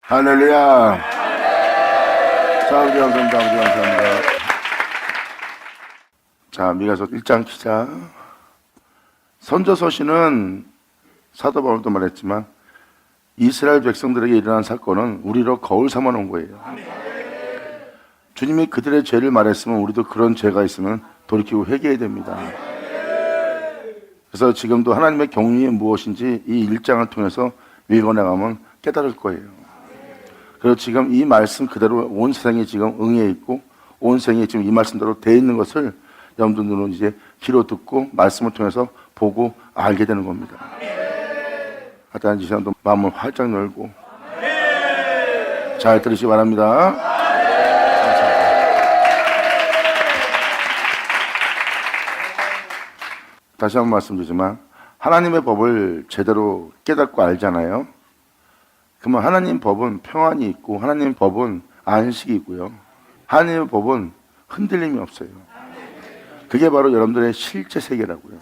할렐루야. 자, 우리 감사합니다. 우리 감사합니다. 자, 미가서 1장 기자. 선저서신은 사도 바울도 말했지만 이스라엘 백성들에게 일어난 사건은 우리로 거울 삼아 놓은 거예요. 주님이 그들의 죄를 말했으면 우리도 그런 죄가 있으면 돌이키고 회개해야 됩니다. 그래서 지금도 하나님의 경륜이 무엇인지 이 1장을 통해서 읽어나가면 깨달을 거예요. 그리고 지금 이 말씀 그대로 온 세상이 지금 응해 있고 온 세상이 지금 이 말씀대로 돼 있는 것을 여러분들은 이제 귀로 듣고 말씀을 통해서 보고 알게 되는 겁니다. 하여튼 이 시간도 마음을 활짝 열고 잘 들으시기 바랍니다. 다시 한번 말씀드리지만 하나님의 법을 제대로 깨닫고 알잖아요. 그러면 하나님 법은 평안이 있고 하나님 법은 안식이 있고요. 하나님의 법은 흔들림이 없어요. 그게 바로 여러분들의 실제 세계라고요.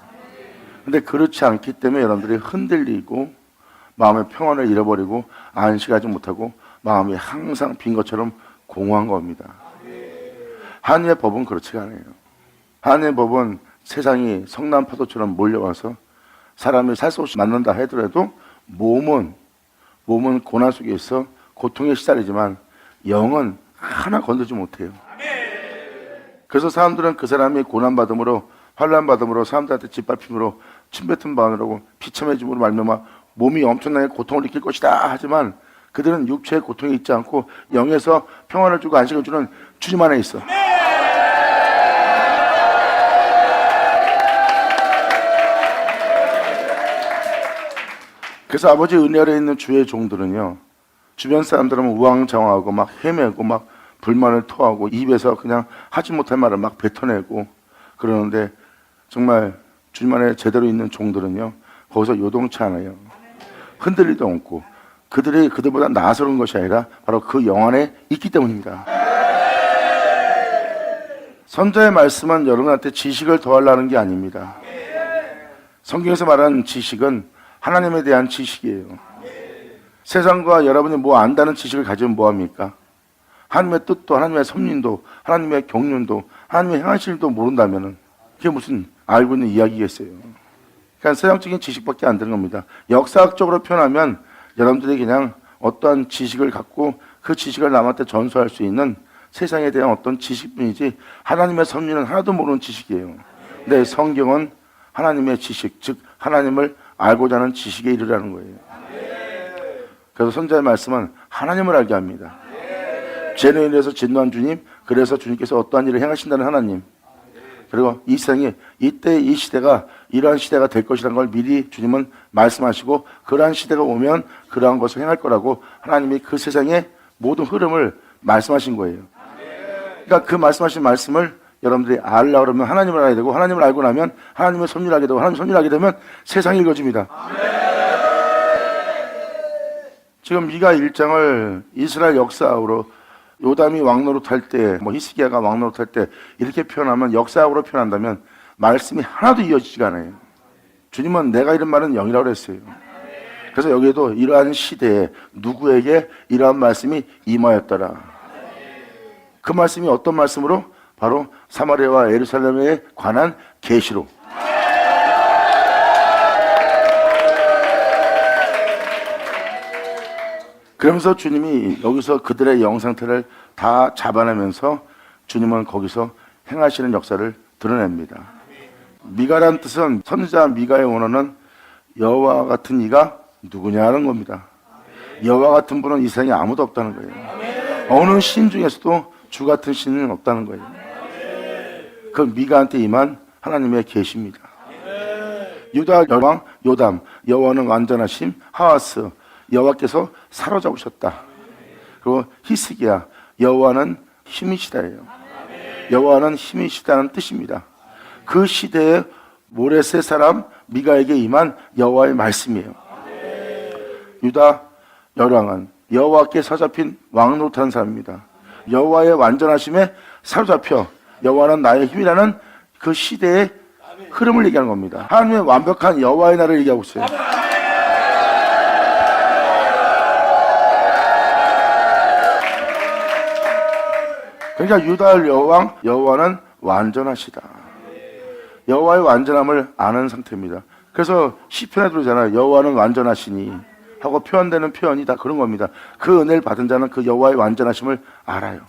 근데 그렇지 않기 때문에 여러분들이 흔들리고 마음의 평안을 잃어버리고 안식하지 못하고 마음이 항상 빈 것처럼 공허한 겁니다. 하나님의 법은 그렇지가 않아요. 하나님의 법은 세상이 성난 파도처럼 몰려와서 사람이 살 수 없이 만난다 하더라도 몸은 고난 속에 있어 고통에 시달리지만 영은 하나 건들지 못해요. 그래서 사람들은 그 사람이 고난받음으로 환난받음으로 사람들한테 짓밟힘으로 침뱉음 받으라고 비참해짐으로 말미암아 몸이 엄청나게 고통을 느낄 것이다 하지만 그들은 육체의 고통이 있지 않고 영에서 평안을 주고 안식을 주는 주님 안에 있어. 그래서 아버지 은혜 아래 있는 주의 종들은요, 주변 사람들은 우왕좌왕하고 막 헤매고 막 불만을 토하고 입에서 그냥 하지 못할 말을 막 뱉어내고 그러는데 정말 주님 안에 제대로 있는 종들은요, 거기서 요동치 않아요. 흔들리도 않고 그들이 그들보다 나아서는 것이 아니라 바로 그 영 안에 있기 때문입니다. 선자의 말씀은 여러분한테 지식을 더하려는 게 아닙니다. 성경에서 말하는 지식은 하나님에 대한 지식이에요. 세상과 여러분이 뭐 안다는 지식을 가지면 뭐합니까? 하나님의 뜻도 하나님의 섭리도 하나님의 경륜도 하나님의 행하실 일도 모른다면 그게 무슨 알고 있는 이야기겠어요. 그냥 세상적인 지식밖에 안 되는 겁니다. 역사학적으로 표현하면 여러분들이 그냥 어떠한 지식을 갖고 그 지식을 남한테 전수할 수 있는 세상에 대한 어떤 지식뿐이지 하나님의 섭리는 하나도 모르는 지식이에요. 근데 성경은 하나님의 지식, 즉 하나님을 알고자 하는 지식에 이르라는 거예요. 그래서 선자의 말씀은 하나님을 알게 합니다. 죄로 인해서 진노한 주님, 그래서 주님께서 어떠한 일을 행하신다는 하나님, 그리고 이 세상이 이때 이 시대가 이러한 시대가 될 것이라는 걸 미리 주님은 말씀하시고 그러한 시대가 오면 그러한 것을 행할 거라고 하나님이 그 세상의 모든 흐름을 말씀하신 거예요. 그러니까 그 말씀하신 말씀을 여러분들이 알려고 그러면 하나님을 알아야 되고 하나님을 알고 나면 하나님의 섭리를 하게 되고 하나님의 섭리를 하게 되면 세상이 읽어집니다. 지금 미가 1장을 이스라엘 역사학으로 요담이 왕노릇할 때, 히스기야가 왕노릇할 때 이렇게 표현하면 역사학으로 표현한다면 말씀이 하나도 이어지지가 않아요. 주님은 내가 이런 말은 영이라고 했어요. 그래서 여기에도 이러한 시대에 누구에게 이러한 말씀이 임하였더라. 그 말씀이 어떤 말씀으로? 바로 사마리아와 예루살렘에 관한 계시로. 그러면서 주님이 여기서 그들의 영 상태를 다 잡아내면서 주님은 거기서 행하시는 역사를 드러냅니다. 미가란 뜻은 선지자 미가의 원어는 여호와 같은 이가 누구냐는 겁니다. 여호와 같은 분은 이 세상에 아무도 없다는 거예요. 어느 신 중에서도 주 같은 신은 없다는 거예요. 그 미가한테 임한 하나님의 계시입니다. 유다 여왕 요담, 여호와는 완전하심, 하와스, 여호와께서 사로잡으셨다. 그리고 히스기야, 여호와는 힘이시다예요. 여호와는 힘이시다는 뜻입니다. 그 시대에 모레셋 사람 미가에게 임한 여호와의 말씀이에요. 유다 여왕은 여호와께 사로잡힌 왕노릇한 사람입니다. 여호와의 완전하심에 사로잡혀 여호와는 나의 힘이라는 그 시대의 흐름을 얘기하는 겁니다. 하나님의 완벽한 여호와의 날을 얘기하고 있어요. 그러니까 유다의 여호왕, 여호와는 완전하시다. 여호와의 완전함을 아는 상태입니다. 그래서 시편에 들으잖아요. 여호와는 완전하시니 하고 표현되는 표현이 다 그런 겁니다. 그 은혜를 받은 자는 그 여호와의 완전하심을 알아요.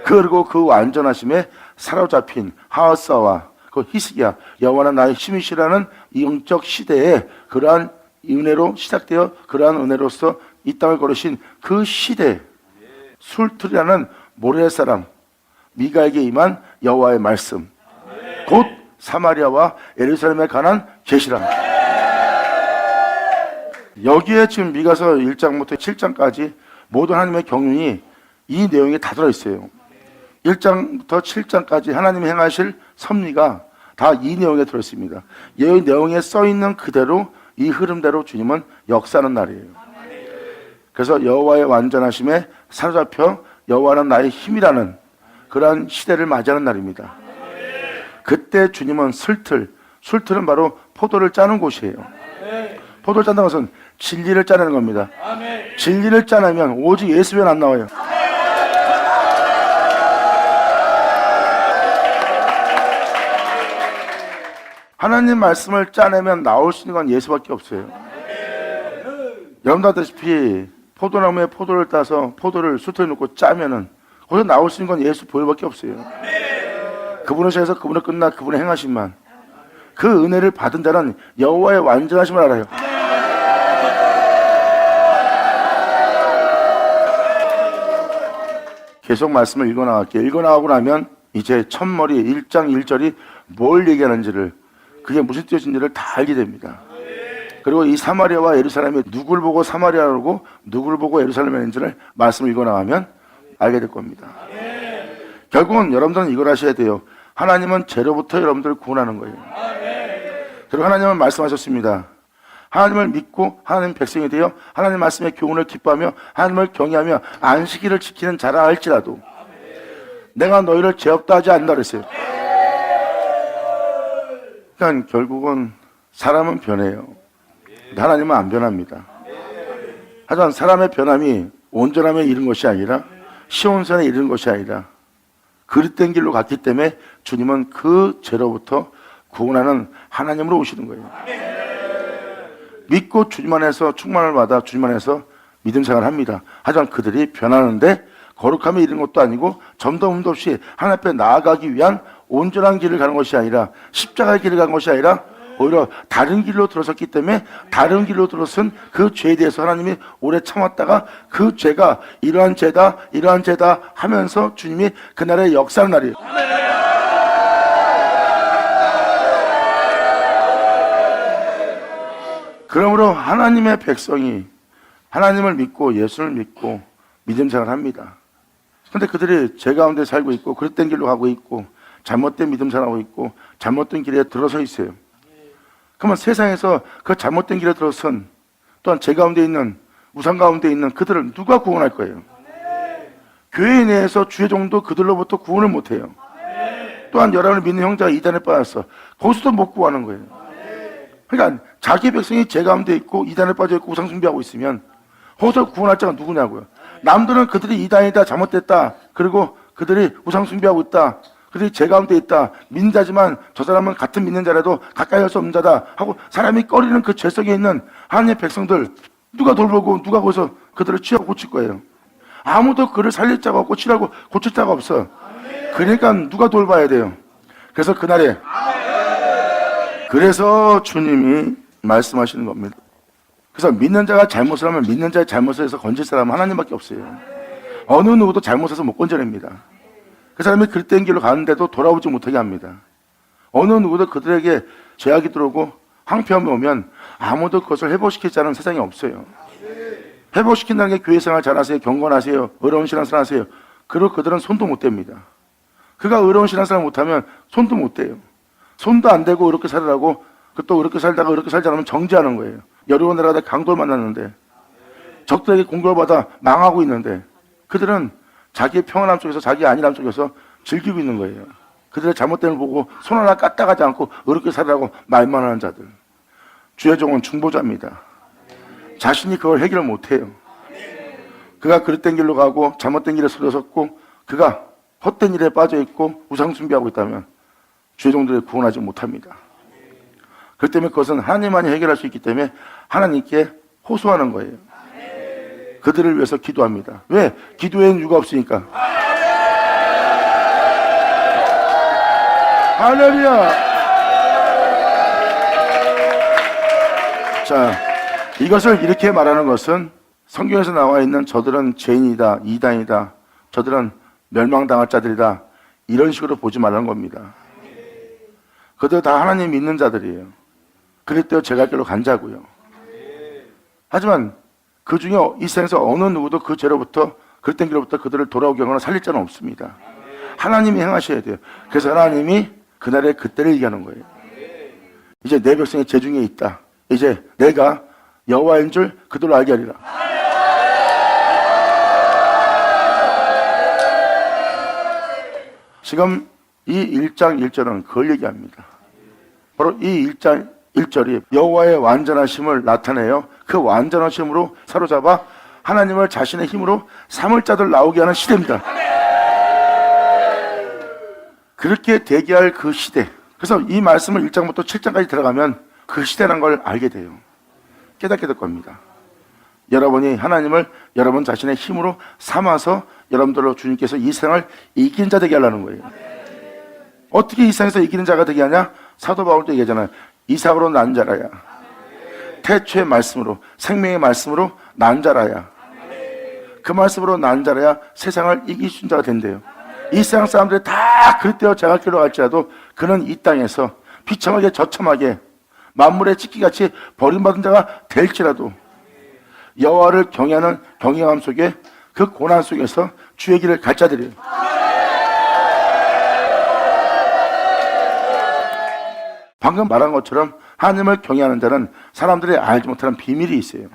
그리고 그 완전하심에 사로잡힌 하하스와 그 히스기야, 여호와는 나의 힘이시라는 이 영적 시대에 그러한 은혜로 시작되어 그러한 은혜로서 이 땅을 걸으신 그 시대, 술틀이라는 모래사람 미가에게 임한 여호와의 말씀, 곧 사마리아와 예루살렘에 관한 계시라. 여기에 지금 미가서 1장부터 7장까지 모든 하나님의 경륜이 이 내용에 다 들어있어요. 1장부터 7장까지 하나님이 행하실 섭리가 다 이 내용에 들어있습니다. 이 내용에 써있는 그대로 이 흐름대로 주님은 역사하는 날이에요. 그래서 여호와의 완전하심에 사로잡혀 여호와는 나의 힘이라는 그러한 시대를 맞이하는 날입니다. 그때 주님은 술틀은 바로 포도를 짜는 곳이에요. 포도를 짠다는 것은 진리를 짜내는 겁니다. 진리를 짜내면 오직 예수만 안 나와요. 하나님 말씀을 짜내면 나올 수 있는 건 예수밖에 없어요. 여러분도 아다시피 포도나무에 포도를 따서 포도를 술틀에 넣고 짜면은 거기서 나올 수 있는 건 예수 보혈밖에 없어요. 그분을 시작해서 그분을 끝나 그분의 행하심만. 그 은혜를 받은 자는 여호와의 완전하심을 알아요. 계속 말씀을 읽어나갈게요. 읽어나가고 나면 이제 첫머리 1장 1절이 뭘 얘기하는지를, 그게 무슨 뜻인지를 다 알게 됩니다. 그리고 이 사마리아와 예루살렘이 누굴 보고 사마리아라고 누굴 보고 예루살렘인지를 말씀을 읽어나가면 알게 될 겁니다. 결국은 여러분들은 이걸 하셔야 돼요. 하나님은 죄로부터 여러분들을 구원하는 거예요. 그리고 하나님은 말씀하셨습니다. 하나님을 믿고 하나님 백성이 되어 하나님 말씀의 교훈을 기뻐하며 하나님을 경외하며 안식일을 지키는 자라 할지라도 내가 너희를 죄 없다 하지 않는다 그랬어요. 그러니까 결국은 사람은 변해요. 하나님은 안 변합니다. 하지만 사람의 변함이 온전함에 이른 것이 아니라 시온산에 이른 것이 아니라 그릇된 길로 갔기 때문에 주님은 그 죄로부터 구원하는 하나님으로 오시는 거예요. 믿고 주님 안에서 충만을 받아 주님 안에서 믿음 생활을 합니다. 하지만 그들이 변하는데 거룩함에 이른 것도 아니고 점도 흠도 없이 하나님 앞에 나아가기 위한 온전한 길을 가는 것이 아니라 십자가의 길을 가는 것이 아니라 오히려 다른 길로 들어섰기 때문에 다른 길로 들어선 그 죄에 대해서 하나님이 오래 참았다가 그 죄가 이러한 죄다 이러한 죄다 하면서 주님이 그날의 역사하는 날이에요. 그러므로 하나님의 백성이 하나님을 믿고 예수를 믿고 믿음 생활을 합니다. 그런데 그들이 죄 가운데 살고 있고 그릇된 길로 가고 있고 잘못된 믿음 생활하고 있고 잘못된 길에 들어서 있어요. 그러면 세상에서 그 잘못된 길에 들어선 또한 죄 가운데 있는 우상 가운데 있는 그들을 누가 구원할 거예요? 교회 내에서 주의 종도 그들로부터 구원을 못해요. 또한 여러분을 믿는 형제가 이단에 빠졌어. 거기서도 못 구하는 거예요. 그러니까 자기 백성이 죄 가운데 있고 이단에 빠져 있고 우상 숭배하고 있으면 거기서 구원할 자가 누구냐고요. 남들은 그들이 이단이다 잘못됐다 그리고 그들이 우상 숭배하고 있다 그들이 죄 가운데 있다 믿는 자지만 저 사람은 같은 믿는 자라도 가까이 할 수 없는 자다 하고 사람이 꺼리는 그 죄성에 있는 하나님의 백성들 누가 돌보고 누가 거기서 그들을 치하고 고칠 거예요. 아무도 그를 살릴 자가 없고 치라고 고칠 자가 없어. 그러니까 누가 돌봐야 돼요. 그래서 그날에 그래서 주님이 말씀하시는 겁니다. 그래서 믿는 자가 잘못을 하면 믿는 자의 잘못을 해서 건질 사람은 하나님밖에 없어요. 어느 누구도 잘못해서 못 건져냅니다. 그 사람이 그릇된 길로 가는데도 돌아오지 못하게 합니다. 어느 누구도 그들에게 죄악이 들어오고 황폐함이 오면 아무도 그것을 회복시키지 않은 세상이 없어요. 회복시킨다는 게 교회 생활 잘하세요, 경건하세요, 의로운 신앙생활 하세요. 그리고 그들은 손도 못 댑니다. 그가 의로운 신앙생활 못하면 손도 못 대요. 손도 안 대고 이렇게 살으라고 또 이렇게 살다가 이렇게 살지 않으면 정죄하는 거예요. 여러 번 내려가다 강도를 만났는데 적들에게 공격을 받아 망하고 있는데 그들은 자기의 평안함 속에서 자기 안일함 속에서 즐기고 있는 거예요. 그들의 잘못됨을 보고 손 하나 까딱하지 않고 이렇게 살으라고 말만 하는 자들. 주의 종은 중보자입니다. 자신이 그걸 해결을 못해요. 그가 그릇된 길로 가고 잘못된 길에 서렸었고 그가 헛된 일에 빠져 있고 우상 숭배하고 있다면 죄종들을 구원하지 못합니다. 그렇기 때문에 그것은 하나님만이 해결할 수 있기 때문에 하나님께 호소하는 거예요. 그들을 위해서 기도합니다. 왜? 기도에는 이유가 없으니까. 할렐루야. 자, 이것을 이렇게 말하는 것은 성경에서 나와 있는 저들은 죄인이다, 이단이다, 저들은 멸망당할 자들이다, 이런 식으로 보지 말라는 겁니다. 그들 다 하나님 믿는 자들이에요. 그랬대요. 제갈 길로 간 자고요. 하지만 그 중에 이 세상에서 어느 누구도 그 죄로부터, 그릇된 길로부터 그들을 돌아오게 하거나 살릴 자는 없습니다. 하나님이 행하셔야 돼요. 그래서 하나님이 그날의 그때를 얘기하는 거예요. 이제 내 백성이 제 중에 있다. 이제 내가 여호와인 줄 그들로 알게 하리라. 지금 이 1장 1절은 그걸 얘기합니다. 바로 이 1장 1절이 여호와의 완전하심을 나타내요. 그 완전하심으로 사로잡아 하나님을 자신의 힘으로 삼을 자들 나오게 하는 시대입니다. 그렇게 대기할 그 시대. 그래서 이 말씀을 1장부터 7장까지 들어가면 그 시대라는 걸 알게 돼요. 깨닫게 될 겁니다. 여러분이 하나님을 여러분 자신의 힘으로 삼아서 여러분들로 주님께서 이 세상을 이긴 자 되게 하려는 거예요. 어떻게 이 세상에서 이기는 자가 되게 하냐? 사도 바울도 얘기하잖아요. 이삭으로 난 자라야, 태초의 말씀으로, 생명의 말씀으로 난 자라야, 그 말씀으로 난 자라야 세상을 이길 수 있는 자가 된대요. 이 세상 사람들이 다 그릇되어 제갈길로 갈지라도 그는 이 땅에서 비참하게 저참하게 만물의 찢기같이 버림받은 자가 될지라도 여호와를 경외하는 경외함 속에 그 고난 속에서 주의 길을 갈 자들이에요. 방금 말한 것처럼 하나님을 경외하는 자는 사람들이 알지 못하는 비밀이 있어요.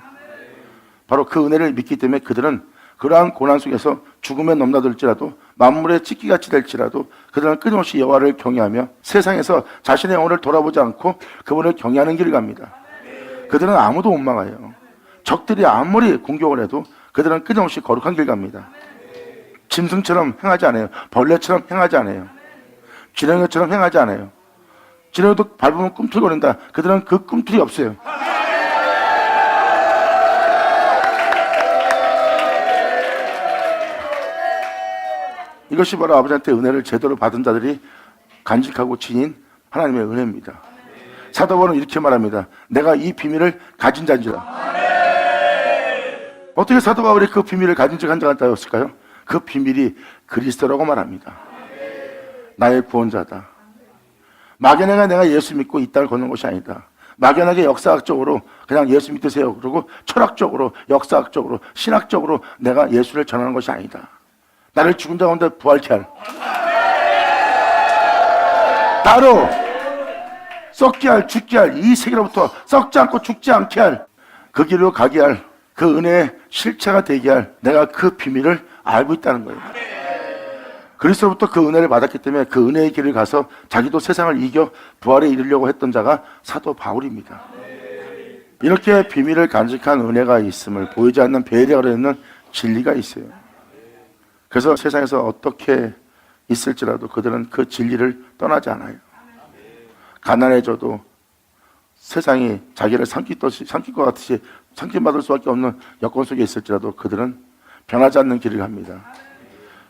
바로 그 은혜를 믿기 때문에 그들은 그러한 고난 속에서 죽음에 넘나들지라도 만물의 찢기같이 될지라도 그들은 끊임없이 여호와를 경외하며 세상에서 자신의 영혼을 돌아보지 않고 그분을 경외하는 길을 갑니다. 그들은 아무도 못 막아요. 적들이 아무리 공격을 해도 그들은 끊임없이 거룩한 길 갑니다. 짐승처럼 행하지 않아요. 벌레처럼 행하지 않아요. 지렁이처럼 행하지 않아요. 지렁이도 밟으면 꿈틀거린다. 그들은 그 꿈틀이 없어요. 이것이 바로 아버지한테 은혜를 제대로 받은 자들이 간직하고 지닌 하나님의 은혜입니다. 사도 바울은 이렇게 말합니다. 내가 이 비밀을 가진 자인지라. 어떻게 사도 바울이 그 비밀을 가진 자였을까요? 그 비밀이 그리스도라고 말합니다. 나의 구원자다. 막연하게 내가 예수 믿고 이 땅을 걷는 것이 아니다. 막연하게 역사학적으로 그냥 예수 믿으세요. 그리고 철학적으로, 역사학적으로, 신학적으로 내가 예수를 전하는 것이 아니다. 나를 죽은 자 가운데 부활케 할, 나로 썩게 할, 죽게 할, 이 세계로부터 썩지 않고 죽지 않게 할, 그 길로 가게 할, 그 은혜의 실체가 되게 할, 내가 그 비밀을 알고 있다는 거예요. 그리스도로부터 그 은혜를 받았기 때문에 그 은혜의 길을 가서 자기도 세상을 이겨 부활에 이르려고 했던 자가 사도 바울입니다. 이렇게 비밀을 간직한 은혜가 있음을 보이지 않는 배려가 있는 진리가 있어요. 그래서 세상에서 어떻게 있을지라도 그들은 그 진리를 떠나지 않아요. 가난해져도 세상이 자기를 삼킬 것 같이 삼킴받을 수밖에 없는 여건 속에 있을지라도 그들은 변하지 않는 길을 갑니다.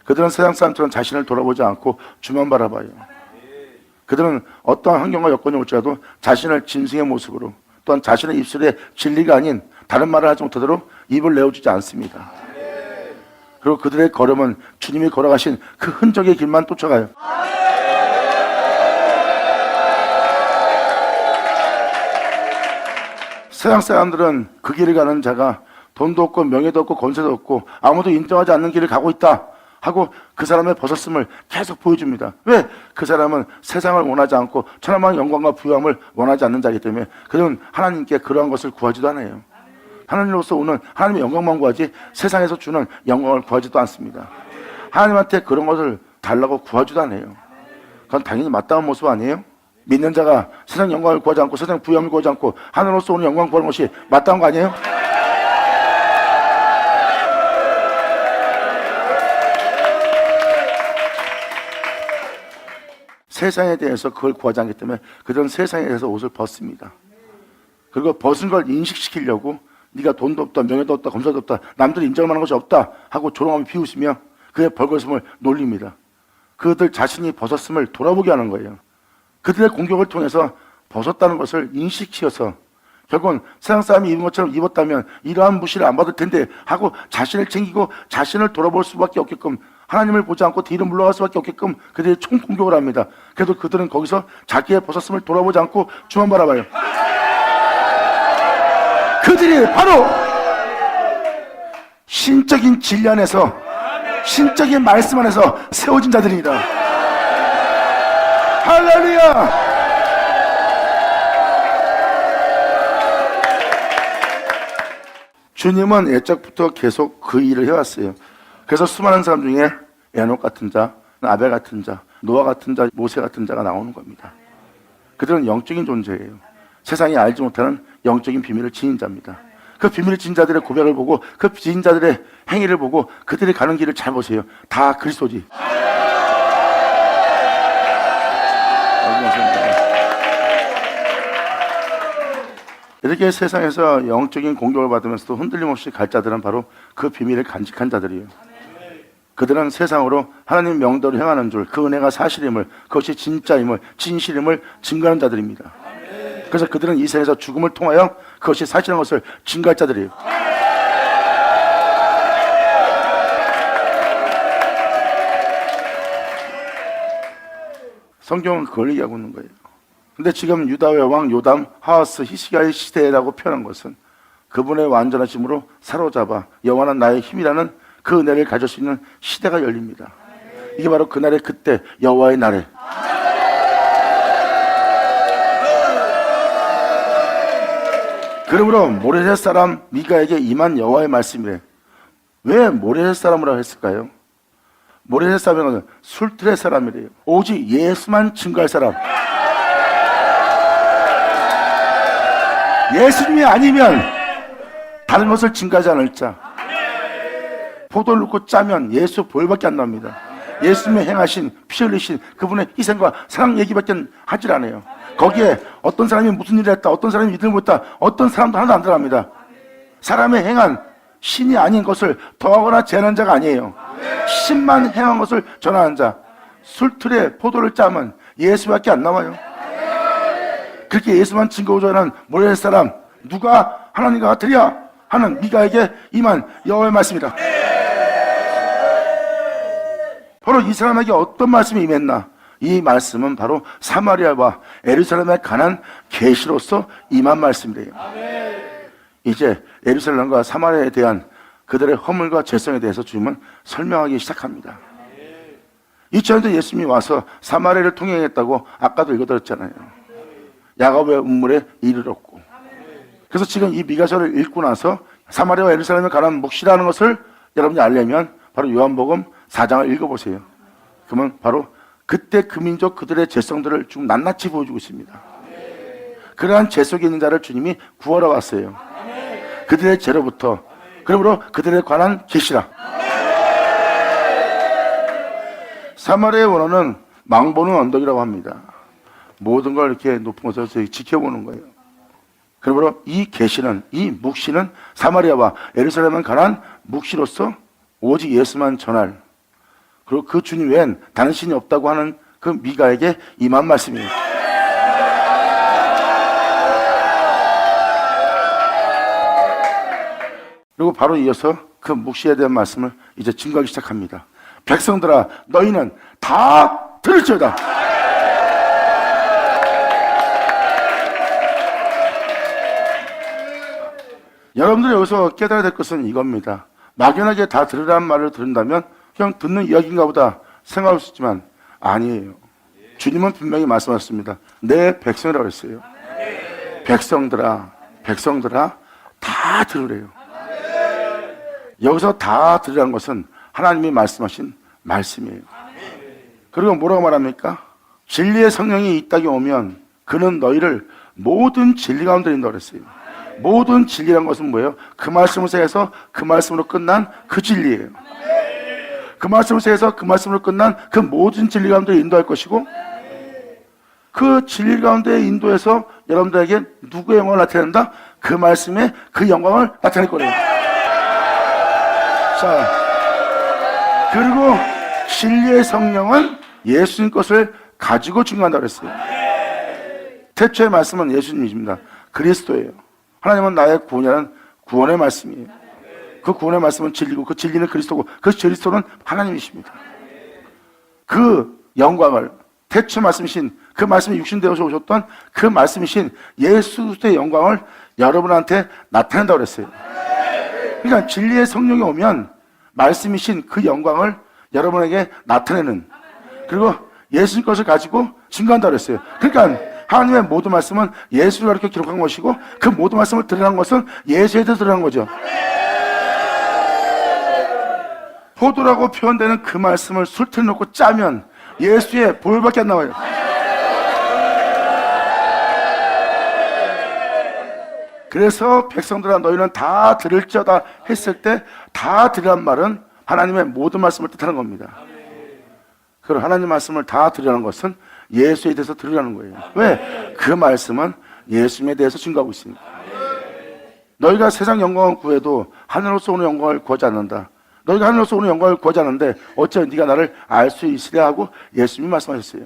그들은 세상 사람처럼 자신을 돌아보지 않고 주만 바라봐요. 그들은 어떠한 환경과 여건이 올지라도 자신을 짐승의 모습으로, 또한 자신의 입술에 진리가 아닌 다른 말을 하지 못하도록 입을 내어주지 않습니다. 그리고 그들의 걸음은 주님이 걸어가신 그 흔적의 길만 쫓아가요. 세상 사람들은 그 길을 가는 자가 돈도 없고 명예도 없고 권세도 없고 아무도 인정하지 않는 길을 가고 있다 하고 그 사람의 벗었음을 계속 보여줍니다. 왜? 그 사람은 세상을 원하지 않고 천하만한 영광과 부유함을 원하지 않는 자이기 때문에 그들은 하나님께 그러한 것을 구하지도 않아요. 하나님으로서 오는 하나님의 영광만 구하지 세상에서 주는 영광을 구하지도 않습니다. 하나님한테 그런 것을 달라고 구하지도 않아요. 그건 당연히 마땅한 모습 아니에요? 믿는 자가 세상 영광을 구하지 않고 세상 부유함을 구하지 않고 하나님으로서 오는 영광을 구하는 것이 마땅한 거 아니에요? 세상에 대해서 그걸 구하지 않기 때문에 그들은 세상에 대해서 옷을 벗습니다. 그리고 벗은 걸 인식시키려고 네가 돈도 없다, 명예도 없다, 검사도 없다, 남들이 인정하는 것이 없다 하고 조롱하며 비웃으며 그의 벌거벗음을 놀립니다. 그들 자신이 벗었음을 돌아보게 하는 거예요. 그들의 공격을 통해서 벗었다는 것을 인식시켜서 결국은 세상 사람이 입은 것처럼 입었다면 이러한 무시를 안 받을 텐데 하고 자신을 챙기고 자신을 돌아볼 수밖에 없게끔, 하나님을 보지 않고 뒤로 물러갈 수밖에 없게끔 그들이 총공격을 합니다. 그래도 그들은 거기서 자기의 벗었음을 돌아보지 않고 주만 바라봐요. 그들이 바로 신적인 진리 안에서, 신적인 말씀 안에서 세워진 자들입니다. 할렐루야! 주님은 애적부터 계속 그 일을 해왔어요. 그래서 수많은 사람 중에 에녹 같은 자, 아벨 같은 자, 노아 같은 자, 모세 같은 자가 나오는 겁니다. 그들은 영적인 존재예요. 세상이 알지 못하는 영적인 비밀을 지닌 자입니다. 그 비밀을 지닌 자들의 고백을 보고, 그 지닌 자들의 행위를 보고 그들이 가는 길을 잘 보세요. 다 그리스도지. 이렇게 세상에서 영적인 공격을 받으면서도 흔들림 없이 갈 자들은 바로 그 비밀을 간직한 자들이에요. 그들은 세상으로 하나님 명대로 행하는 줄, 그 은혜가 사실임을, 그것이 진짜임을, 진실임을 증거하는 자들입니다. 그래서 그들은 이 세상에서 죽음을 통하여 그것이 사실인 것을 증거할 자들이에요. 성경은 그걸 얘기하고 있는 거예요. 근데 지금 유다의 왕 요담, 하하스, 히스기야의 시대라고 표현한 것은 그분의 완전하심으로 사로잡아 여호와는 나의 힘이라는 그 은혜를 가질 수 있는 시대가 열립니다. 이게 바로 그날의 그때, 여호와의 날에. 그러므로 모레셋 사람 미가에게 임한 여호와의 말씀이래. 왜 모레셋 사람이라고 했을까요? 모레셋 사람은 술틀의 사람이래요. 오직 예수만 증거할 사람. 예수님이 아니면 다른 것을 증거하지 않을 자. 포도를 넣고 짜면 예수 보혈밖에 안 나옵니다. 예수님의 행하신, 피 흘리신 그분의 희생과 사랑 얘기밖에 하질 않아요. 거기에 어떤 사람이 무슨 일을 했다, 어떤 사람이 믿음을 못했다, 어떤 사람도 하나도 안 들어갑니다. 사람의 행한 신이 아닌 것을 더하거나 제한한 자가 아니에요. 신만 행한 것을 전하는 자. 술틀에 포도를 짜면 예수밖에 안 나와요. 그렇게 예수만 증거하는 모레셋 사람, 누가 하나님과 같으랴 하는 미가에게 임한 여호와의 말씀이다. 바로 이 사람에게 어떤 말씀이 임했나? 이 말씀은 바로 사마리아와 예루살렘에 관한 계시로서 임한 말씀이래요. 이제 예루살렘과 사마리아에 대한 그들의 허물과 죄성에 대해서 주님은 설명하기 시작합니다. 2000년 전 예수님이 와서 사마리아를 통행했다고 아까도 읽어드렸잖아요. 야곱의 운물에 이르렀고. 그래서 지금 이 미가서를 읽고 나서 사마리아와 예루살렘에 관한 묵시라는 것을 여러분이 알려면 바로 요한복음 4장을 읽어보세요. 그러면 바로 그때 그 민족 그들의 죄성들을 좀 낱낱이 보여주고 있습니다. 그러한 죄 속에 있는 자를 주님이 구하러 왔어요. 그들의 죄로부터. 그러므로 그들에 관한 계시라. 사마리아의 원어는 망보는 언덕이라고 합니다. 모든 걸 이렇게 높은 곳에서 지켜보는 거예요. 그러므로 이 계시는, 이 묵시는 사마리아와 예루살렘에 관한 묵시로서 오직 예수만 전할, 그리고 그 주님 외엔 다른 신이 없다고 하는 그 미가에게 임한 말씀이에요. 그리고 바로 이어서 그 묵시에 대한 말씀을 이제 증거하기 시작합니다. 백성들아, 너희는 다 들을지어다. 여러분들이 여기서 깨달아야 될 것은 이겁니다. 막연하게 다 들으라는 말을 들은다면 그냥 듣는 이야기인가 보다 생각할 수 있지만 아니에요. 주님은 분명히 말씀하셨습니다. 내 백성이라고 했어요. 백성들아, 백성들아 다 들으래요. 여기서 다 들으라는 것은 하나님이 말씀하신 말씀이에요. 그리고 뭐라고 말합니까? 진리의 성령이 이 땅에 오면 그는 너희를 모든 진리 가운데 인도하라 했어요. 모든 진리란 것은 뭐예요? 그 말씀을 세해서 그 말씀으로 끝난 그 진리예요. 그 말씀을 세해서 그 말씀으로 끝난 그 모든 진리 가운데 인도할 것이고, 그 진리 가운데 인도해서 여러분들에게 누구의 영광을 나타낸다? 그 말씀에 그 영광을 나타낼 거래요. 자, 그리고 진리의 성령은 예수님 것을 가지고 증거한다고 그랬어요. 태초의 말씀은 예수님이십니다. 그리스도예요. 하나님은 나의 구원이라는 구원의 말씀이에요. 그 구원의 말씀은 진리고 그 진리는 그리스도고 그 그리스도는 하나님이십니다. 그 영광을 태초 말씀이신 그 말씀이 육신되어서 오셨던 그 말씀이신 예수의 영광을 여러분한테 나타낸다고 그랬어요. 그러니까 진리의 성령이 오면 말씀이신 그 영광을 여러분에게 나타내는, 그리고 예수님 것을 가지고 증거한다고 그랬어요. 그러니까 하나님의 모든 말씀은 예수를 가르쳐 기록한 것이고 그 모든 말씀을 드러난 것은 예수에 대해서 드러난 거죠. 포도라고 표현되는 그 말씀을 술틀에 넣고 짜면 예수의 볼밖에 안 나와요. 그래서 백성들아 너희는 다 들을지어다 했을 때 다 들으란 말은 하나님의 모든 말씀을 뜻하는 겁니다. 그럼 하나님 말씀을 다 들으라는 것은 예수에 대해서 들으라는 거예요. 왜? 그 말씀은 예수님에 대해서 증거하고 있습니다. 너희가 세상 영광을 구해도 하늘로서 오는 영광을 구하지 않는다. 너희가 하늘로서 오는 영광을 구하지 않는데 어찌 네가 나를 알 수 있으랴 하고 예수님이 말씀하셨어요.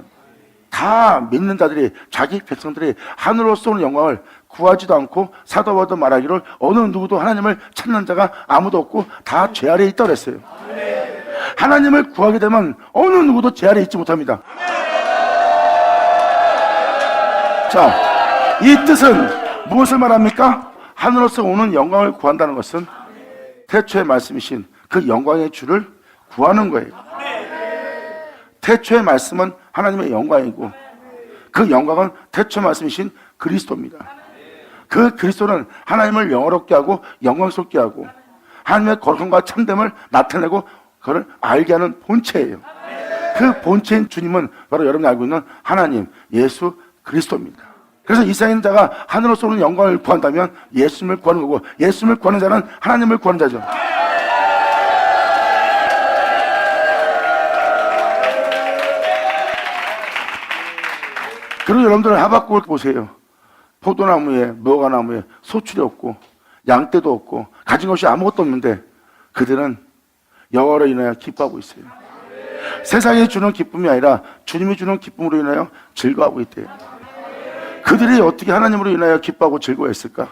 다 믿는 자들이, 자기 백성들이 하늘로서 오는 영광을 구하지도 않고 사도 바울도 말하기를 어느 누구도 하나님을 찾는 자가 아무도 없고 다 죄 아래에 있다고 그랬어요. 하나님을 구하게 되면 어느 누구도 죄 아래에 있지 못합니다. 자, 이 뜻은 무엇을 말합니까? 하늘로서 오는 영광을 구한다는 것은 태초의 말씀이신 그 영광의 주를 구하는 거예요. 태초의 말씀은 하나님의 영광이고 그 영광은 태초 말씀이신 그리스도입니다. 그 그리스도는 하나님을 영화롭게 하고 영광스럽게 하고 하나님의 거룩함과 참됨을 나타내고 그걸 알게 하는 본체예요. 그 본체인 주님은 바로 여러분이 알고 있는 하나님, 예수 그리스도입니다. 그래서 이 세상에 있는 자가 하늘로서 오는 영광을 구한다면 예수님을 구하는 거고, 예수님을 구하는 자는 하나님을 구하는 자죠. 그리고 여러분들 하박국을 보세요. 포도나무에, 무화과나무에 소출이 없고 양떼도 없고 가진 것이 아무것도 없는데 그들은 여호와로 인하여 기뻐하고 있어요. 세상이 주는 기쁨이 아니라 주님이 주는 기쁨으로 인하여 즐거워하고 있대요. 그들이 어떻게 하나님으로 인하여 기뻐하고 즐거워했을까?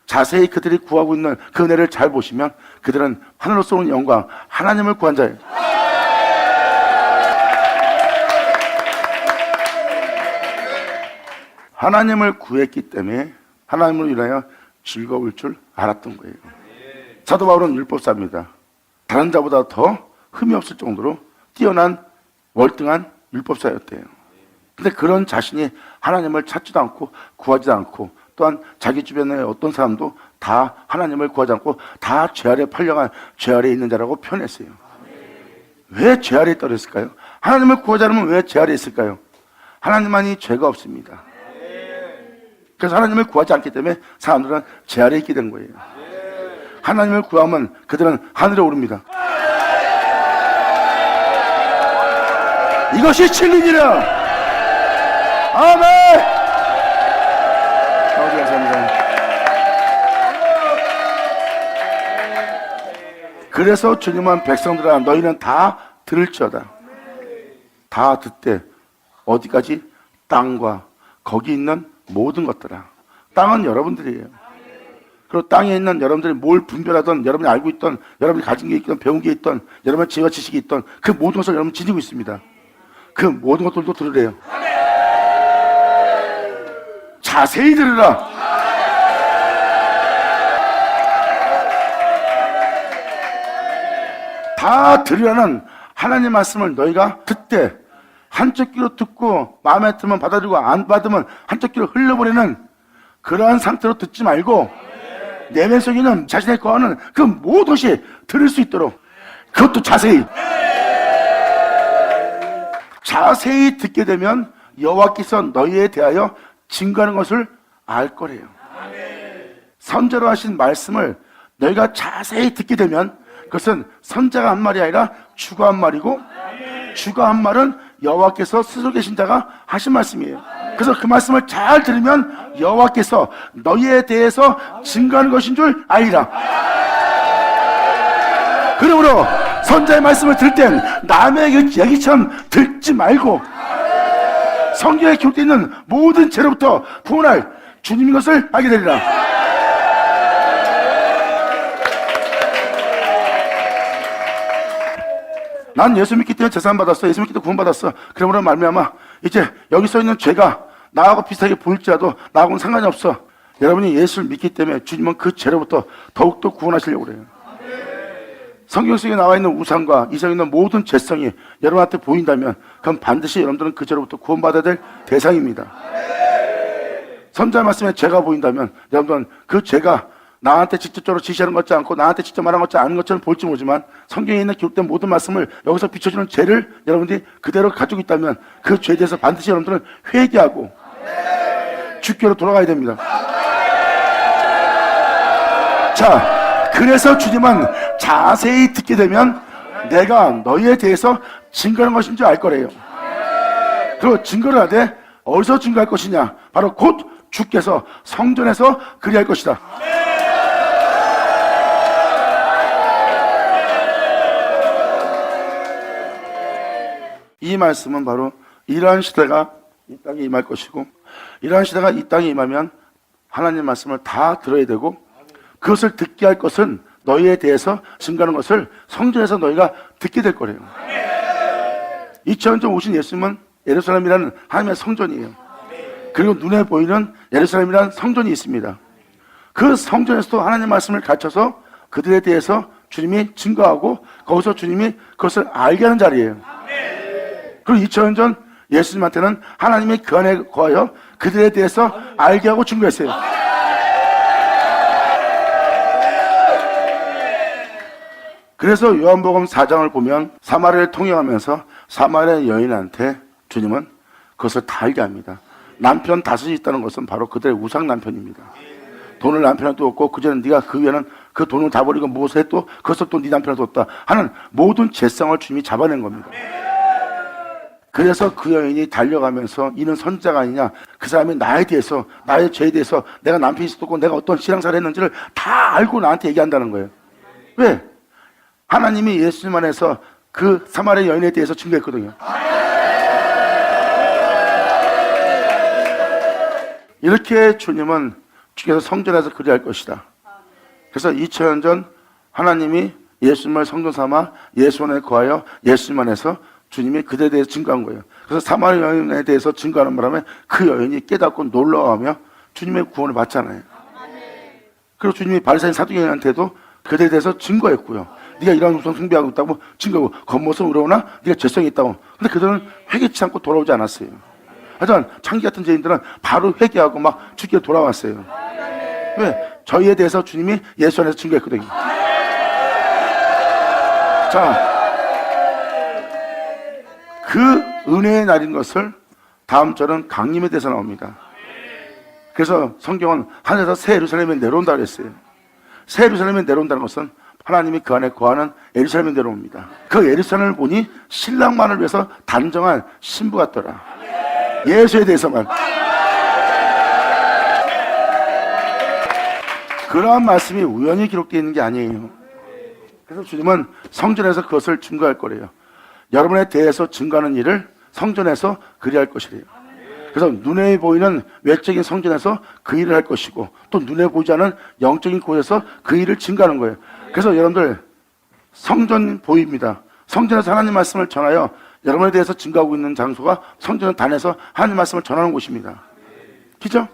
자세히 그들이 구하고 있는 그 은혜를 잘 보시면 그들은 하늘로서 오는 영광, 하나님을 구한 자예요. 하나님을 구했기 때문에 하나님으로 인하여 즐거울 줄 알았던 거예요. 사도 바울은 율법사입니다. 다른 자보다 더 흠이 없을 정도로 뛰어난 월등한 율법사였대요. 근데 그런 자신이 하나님을 찾지도 않고 구하지도 않고 또한 자기 주변의 어떤 사람도 다 하나님을 구하지 않고 다 죄 아래 팔려간 죄 아래에 있는 자라고 표현했어요. 왜 죄 아래에 떨어졌을까요? 하나님을 구하지 않으면 왜 죄 아래에 있을까요? 하나님만이 죄가 없습니다. 그래서 하나님을 구하지 않기 때문에 사람들은 죄 아래에 있게 된 거예요. 하나님을 구하면 그들은 하늘에 오릅니다. 이것이 진리니라. 아멘. 아버지 감사합니다. 그래서 주님은 백성들아 너희는 다 들을지어다. 다 듣되 어디까지? 땅과 거기 있는 모든 것들아. 땅은 여러분들이에요. 그리고 땅에 있는 여러분들이 뭘 분별하던, 여러분이 알고 있던, 여러분이 가진 게 있던, 배운 게 있던, 여러분의 지혜와 지식이 있던 그 모든 것을 여러분 지니고 있습니다. 그 모든 것들도 들으래요. 자세히 들으라. 다 들으라는 하나님의 말씀을 너희가 듣되 한쪽 귀로 듣고 마음에 들면 받아들이고 안 받으면 한쪽 귀로 흘려버리는 그러한 상태로 듣지 말고 내면 속에 있는 자신의 거하는 그 모든 것이 들을 수 있도록 그것도 자세히 듣게 되면 여호와께서 너희에 대하여 증거하는 것을 알 거래요. 선자로 하신 말씀을 너희가 자세히 듣게 되면 그것은 선자가 한 말이 아니라 주가 한 말이고 주가 한 말은 여호와께서 스스로 계신 자가 하신 말씀이에요. 그래서 그 말씀을 잘 들으면 여호와께서 너희에 대해서 증거하는 것인 줄 알리라. 그러므로 선자의 말씀을 들을 땐 남의 얘기처럼 듣지 말고 성경에 기록되어 있는 모든 죄로부터 구원할 주님인 것을 알게 되리라. 난 예수 믿기 때문에 재산 받았어. 예수 믿기 때문에 구원 받았어. 그러므로 말미암아 이제 여기 써 있는 죄가 나하고 비슷하게 보일지라도 나하고는 상관이 없어. 여러분이 예수를 믿기 때문에 주님은 그 죄로부터 더욱더 구원하시려고 그래요. 성경 속에 나와 있는 우상과 이 속에 있는 모든 죄성이 여러분한테 보인다면 그럼 반드시 여러분들은 그 죄로부터 구원받아야 될 대상입니다. 선자의 말씀에 죄가 보인다면 여러분들은 그 죄가 나한테 직접적으로 지시하는 것 같지 않고 나한테 직접 말하는 것 같지 않은 것처럼 볼지 모르지만 성경에 있는 기록된 모든 말씀을 여기서 비춰주는 죄를 여러분들이 그대로 가지고 있다면 그 죄에 대해서 반드시 여러분들은 회개하고 주께로 돌아가야 됩니다. 자, 그래서 주님은 자세히 듣게 되면 내가 너희에 대해서 증거하는 것인 줄 알 거래요. 그리고 증거를 하되 어디서 증거할 것이냐? 바로 곧 주께서 성전에서 그리할 것이다. 이 말씀은 바로 이러한 시대가 이 땅에 임할 것이고 이러한 시대가 이 땅에 임하면 하나님 말씀을 다 들어야 되고 그것을 듣게 할 것은 너희에 대해서 증거하는 것을 성전에서 너희가 듣게 될 거래요. 2000년 전 오신 예수님은 예루살렘이라는 하나님의 성전이에요. 그리고 눈에 보이는 예루살렘이라는 성전이 있습니다. 그 성전에서도 하나님 말씀을 가르쳐서 그들에 대해서 주님이 증거하고 거기서 주님이 그것을 알게 하는 자리예요. 그리고 2000년 전 예수님한테는 하나님이 그 안에 거하여 그들에 대해서 알게 하고 증거했어요. 그래서 요한복음 4장을 보면 사마리아를 통행하면서 사마리아 여인한테 주님은 그것을 다 알게 합니다. 남편 다섯이 있다는 것은 바로 그들의 우상 남편입니다. 돈을 남편한테 줬고 그전에 네가 그 위에는 그 돈을 다 버리고 무엇을 했고 그것을 또 네 남편한테 줬다 하는 모든 죄성을 주님이 잡아낸 겁니다. 그래서 그 여인이 달려가면서 이는 선자가 아니냐, 그 사람이 나에 대해서 나의 죄에 대해서 내가 남편이 있었고 내가 어떤 신앙생활을 했는지를 다 알고 나한테 얘기한다는 거예요. 왜? 하나님이 예수님 안에서 그 사마리아 여인에 대해서 증거했거든요. 이렇게 주님은 주께서 성전에서 그리할 것이다. 그래서 2000년 전 하나님이 예수님을 성전 삼아 예수 안에 거하여 예수님 안에서 주님이 그들에 대해서 증거한 거예요. 그래서 사마리아 여인에 대해서 증거하는 바람에 그 여인이 깨닫고 놀라워하며 주님의 구원을 받잖아요. 그리고 주님이 바리새인 사두개인한테도 그들에 대해서 증거했고요. 네가 이런 우상 숭배하고 있다고 증거하고 겉모습은 의로우나 네가 죄성이 있다고. 근데 그들은 회개치 않고 돌아오지 않았어요. 하지만 창기 같은 죄인들은 바로 회개하고 막 주께로 돌아왔어요. 왜? 저희에 대해서 주님이 예수 안에서 증거했거든요. 자, 그 은혜의 날인 것을 다음 절은 강림에 대해서 나옵니다. 그래서 성경은 하늘에서 새 예루살렘에 내려온다고 했어요. 새 예루살렘에 내려온다는 것은 하나님이 그 안에 거하는 예루살렘에 내려옵니다. 그 예루살렘을 보니 신랑만을 위해서 단정한 신부 같더라. 예수에 대해서만. 그러한 말씀이 우연히 기록되어 있는 게 아니에요. 그래서 주님은 성전에서 그것을 증거할 거래요. 여러분에 대해서 증거하는 일을 성전에서 그리할 것이래요. 그래서 눈에 보이는 외적인 성전에서 그 일을 할 것이고 또 눈에 보이지 않은 영적인 곳에서 그 일을 증거하는 거예요. 그래서 여러분들 성전 보입니다. 성전에서 하나님 말씀을 전하여 여러분에 대해서 증거하고 있는 장소가 성전 단에서 하나님 말씀을 전하는 곳입니다. 그죠?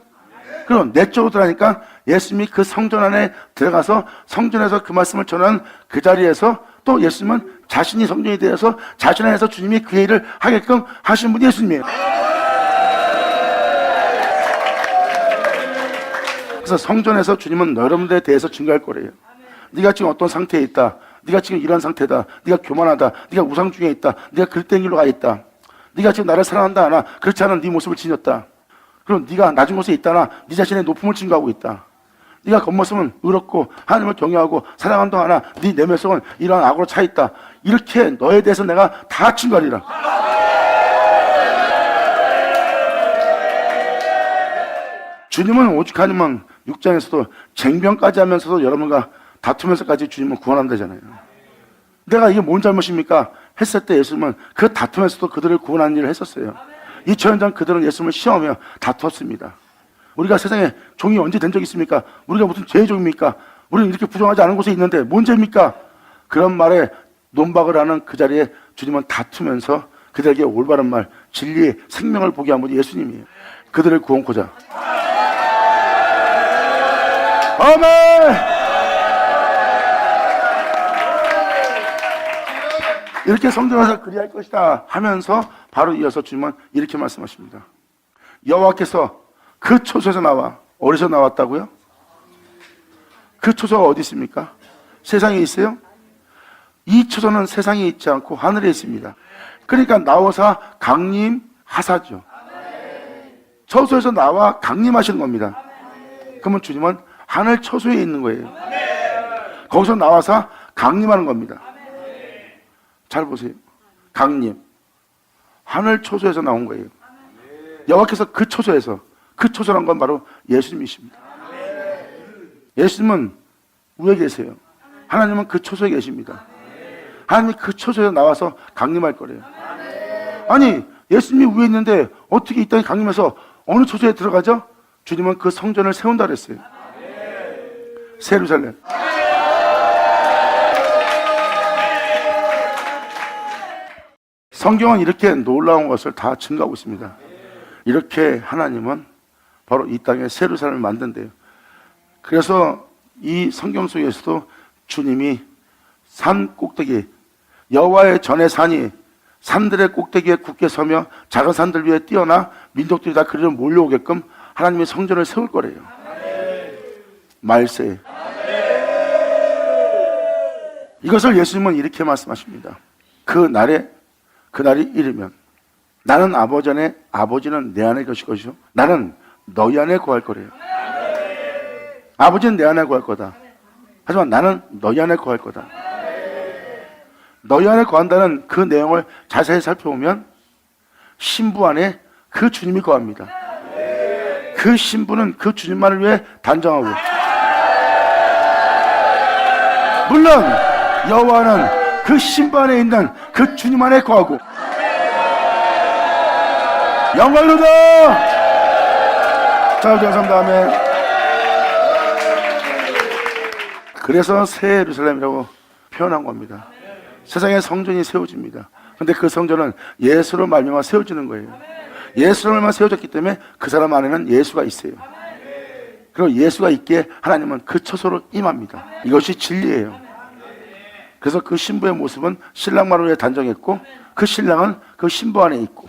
그리고 내적으로 들어가니까 예수님이 그 성전 안에 들어가서 성전에서 그 말씀을 전하는 그 자리에서 또 예수님은 자신이 성전에 대해서 자신 안에서 주님이 그 일을 하게끔 하신 분이 예수님이에요. 그래서 성전에서 주님은 여러분들에 대해서 증거할 거래요. 네가 지금 어떤 상태에 있다. 네가 지금 이런 상태다. 네가 교만하다. 네가 우상 중에 있다. 네가 그릇된 길로 가 있다. 네가 지금 나를 사랑한다 하나 그렇지 않은 네 모습을 지녔다. 그럼 네가 낮은 곳에 있다나 네 자신의 높음을 증거하고 있다. 네가 겉모습은 의롭고 하나님을 경외하고 사랑한다 하나 네 내면속은 이러한 악으로 차 있다. 이렇게 너에 대해서 내가 다 증거하리라. 주님은 오직 하나님은 6장에서도 쟁병까지 하면서도 여러분과 다투면서까지 주님은 구원한다잖아요. 내가 이게 뭔 잘못입니까? 했을 때 예수님은 그 다투면서도 그들을 구원하는 일을 했었어요. 2000년 전 그들은 예수님을 시험하며 다투었습니다. 우리가 세상에 종이 언제 된 적이 있습니까? 우리가 무슨 죄의 종입니까? 우리는 이렇게 부정하지 않은 곳에 있는데 뭔 죄입니까? 그런 말에 논박을 하는 그 자리에 주님은 다투면서 그들에게 올바른 말, 진리의 생명을 보게 한 분이 예수님이에요. 그들을 구원코자. 아멘! 이렇게 성전에서 그리할 것이다 하면서 바로 이어서 주님은 이렇게 말씀하십니다. 여호와께서 그 초소에서 나와, 어디서 나왔다고요? 그 초소가 어디 있습니까? 세상에 있어요? 이 초소는 세상에 있지 않고 하늘에 있습니다. 그러니까 나오사 강림하사죠. 초소에서 나와 강림하시는 겁니다. 그러면 주님은 하늘 초소에 있는 거예요. 거기서 나와서 강림하는 겁니다. 잘 보세요. 강림. 하늘 초소에서 나온 거예요. 여호와께서 그 초소에서, 그 초소란 건 바로 예수님이십니다. 예수님은 위에 계세요. 하나님은 그 초소에 계십니다. 하나님이 그 초소에 나와서 강림할 거래요. 아니, 예수님이 위에 있는데 어떻게 이 땅에 강림해서 어느 초소에 들어가죠? 주님은 그 성전을 세운다 그랬어요. 새 예루살렘. 성경은 이렇게 놀라운 것을 다 증거하고 있습니다. 이렇게 하나님은 바로 이 땅에 새 예루살렘을 만든대요. 그래서 이 성경 속에서도 주님이 산 꼭대기, 여호와의 전의 산이 산들의 꼭대기에 굳게 서며 작은 산들 위에 뛰어나 민족들이 다 그리로 몰려오게끔 하나님의 성전을 세울 거래요. 말세. 이것을 예수님은 이렇게 말씀하십니다. 그날이 이르면 나는 아버지 안에, 아버지는 내 안에 계실 것이요 나는 너희 안에 거할 거래요. 아버지는 내 안에 거할 거다. 하지만 나는 너희 안에 거할 거다. 너희 안에 거한다는 그 내용을 자세히 살펴보면 신부 안에 그 주님이 거합니다. 그 신부는 그 주님만을 위해 단정하고, 물론 여호와는 그 신부 안에 있는 그 주님 안에 거하고. 영광로다. 자, 감사합니다. 아멘. 그래서 새 예루살렘이라고 표현한 겁니다. 세상에 성전이 세워집니다. 그런데 그 성전은 예수로 말미암아 세워지는 거예요. 예수로 말미암아 세워졌기 때문에 그 사람 안에는 예수가 있어요. 그리고 예수가 있기에 하나님은 그 처소로 임합니다. 이것이 진리예요. 그래서 그 신부의 모습은 신랑만을 위해 단정했고, 그 신랑은 그 신부 안에 있고,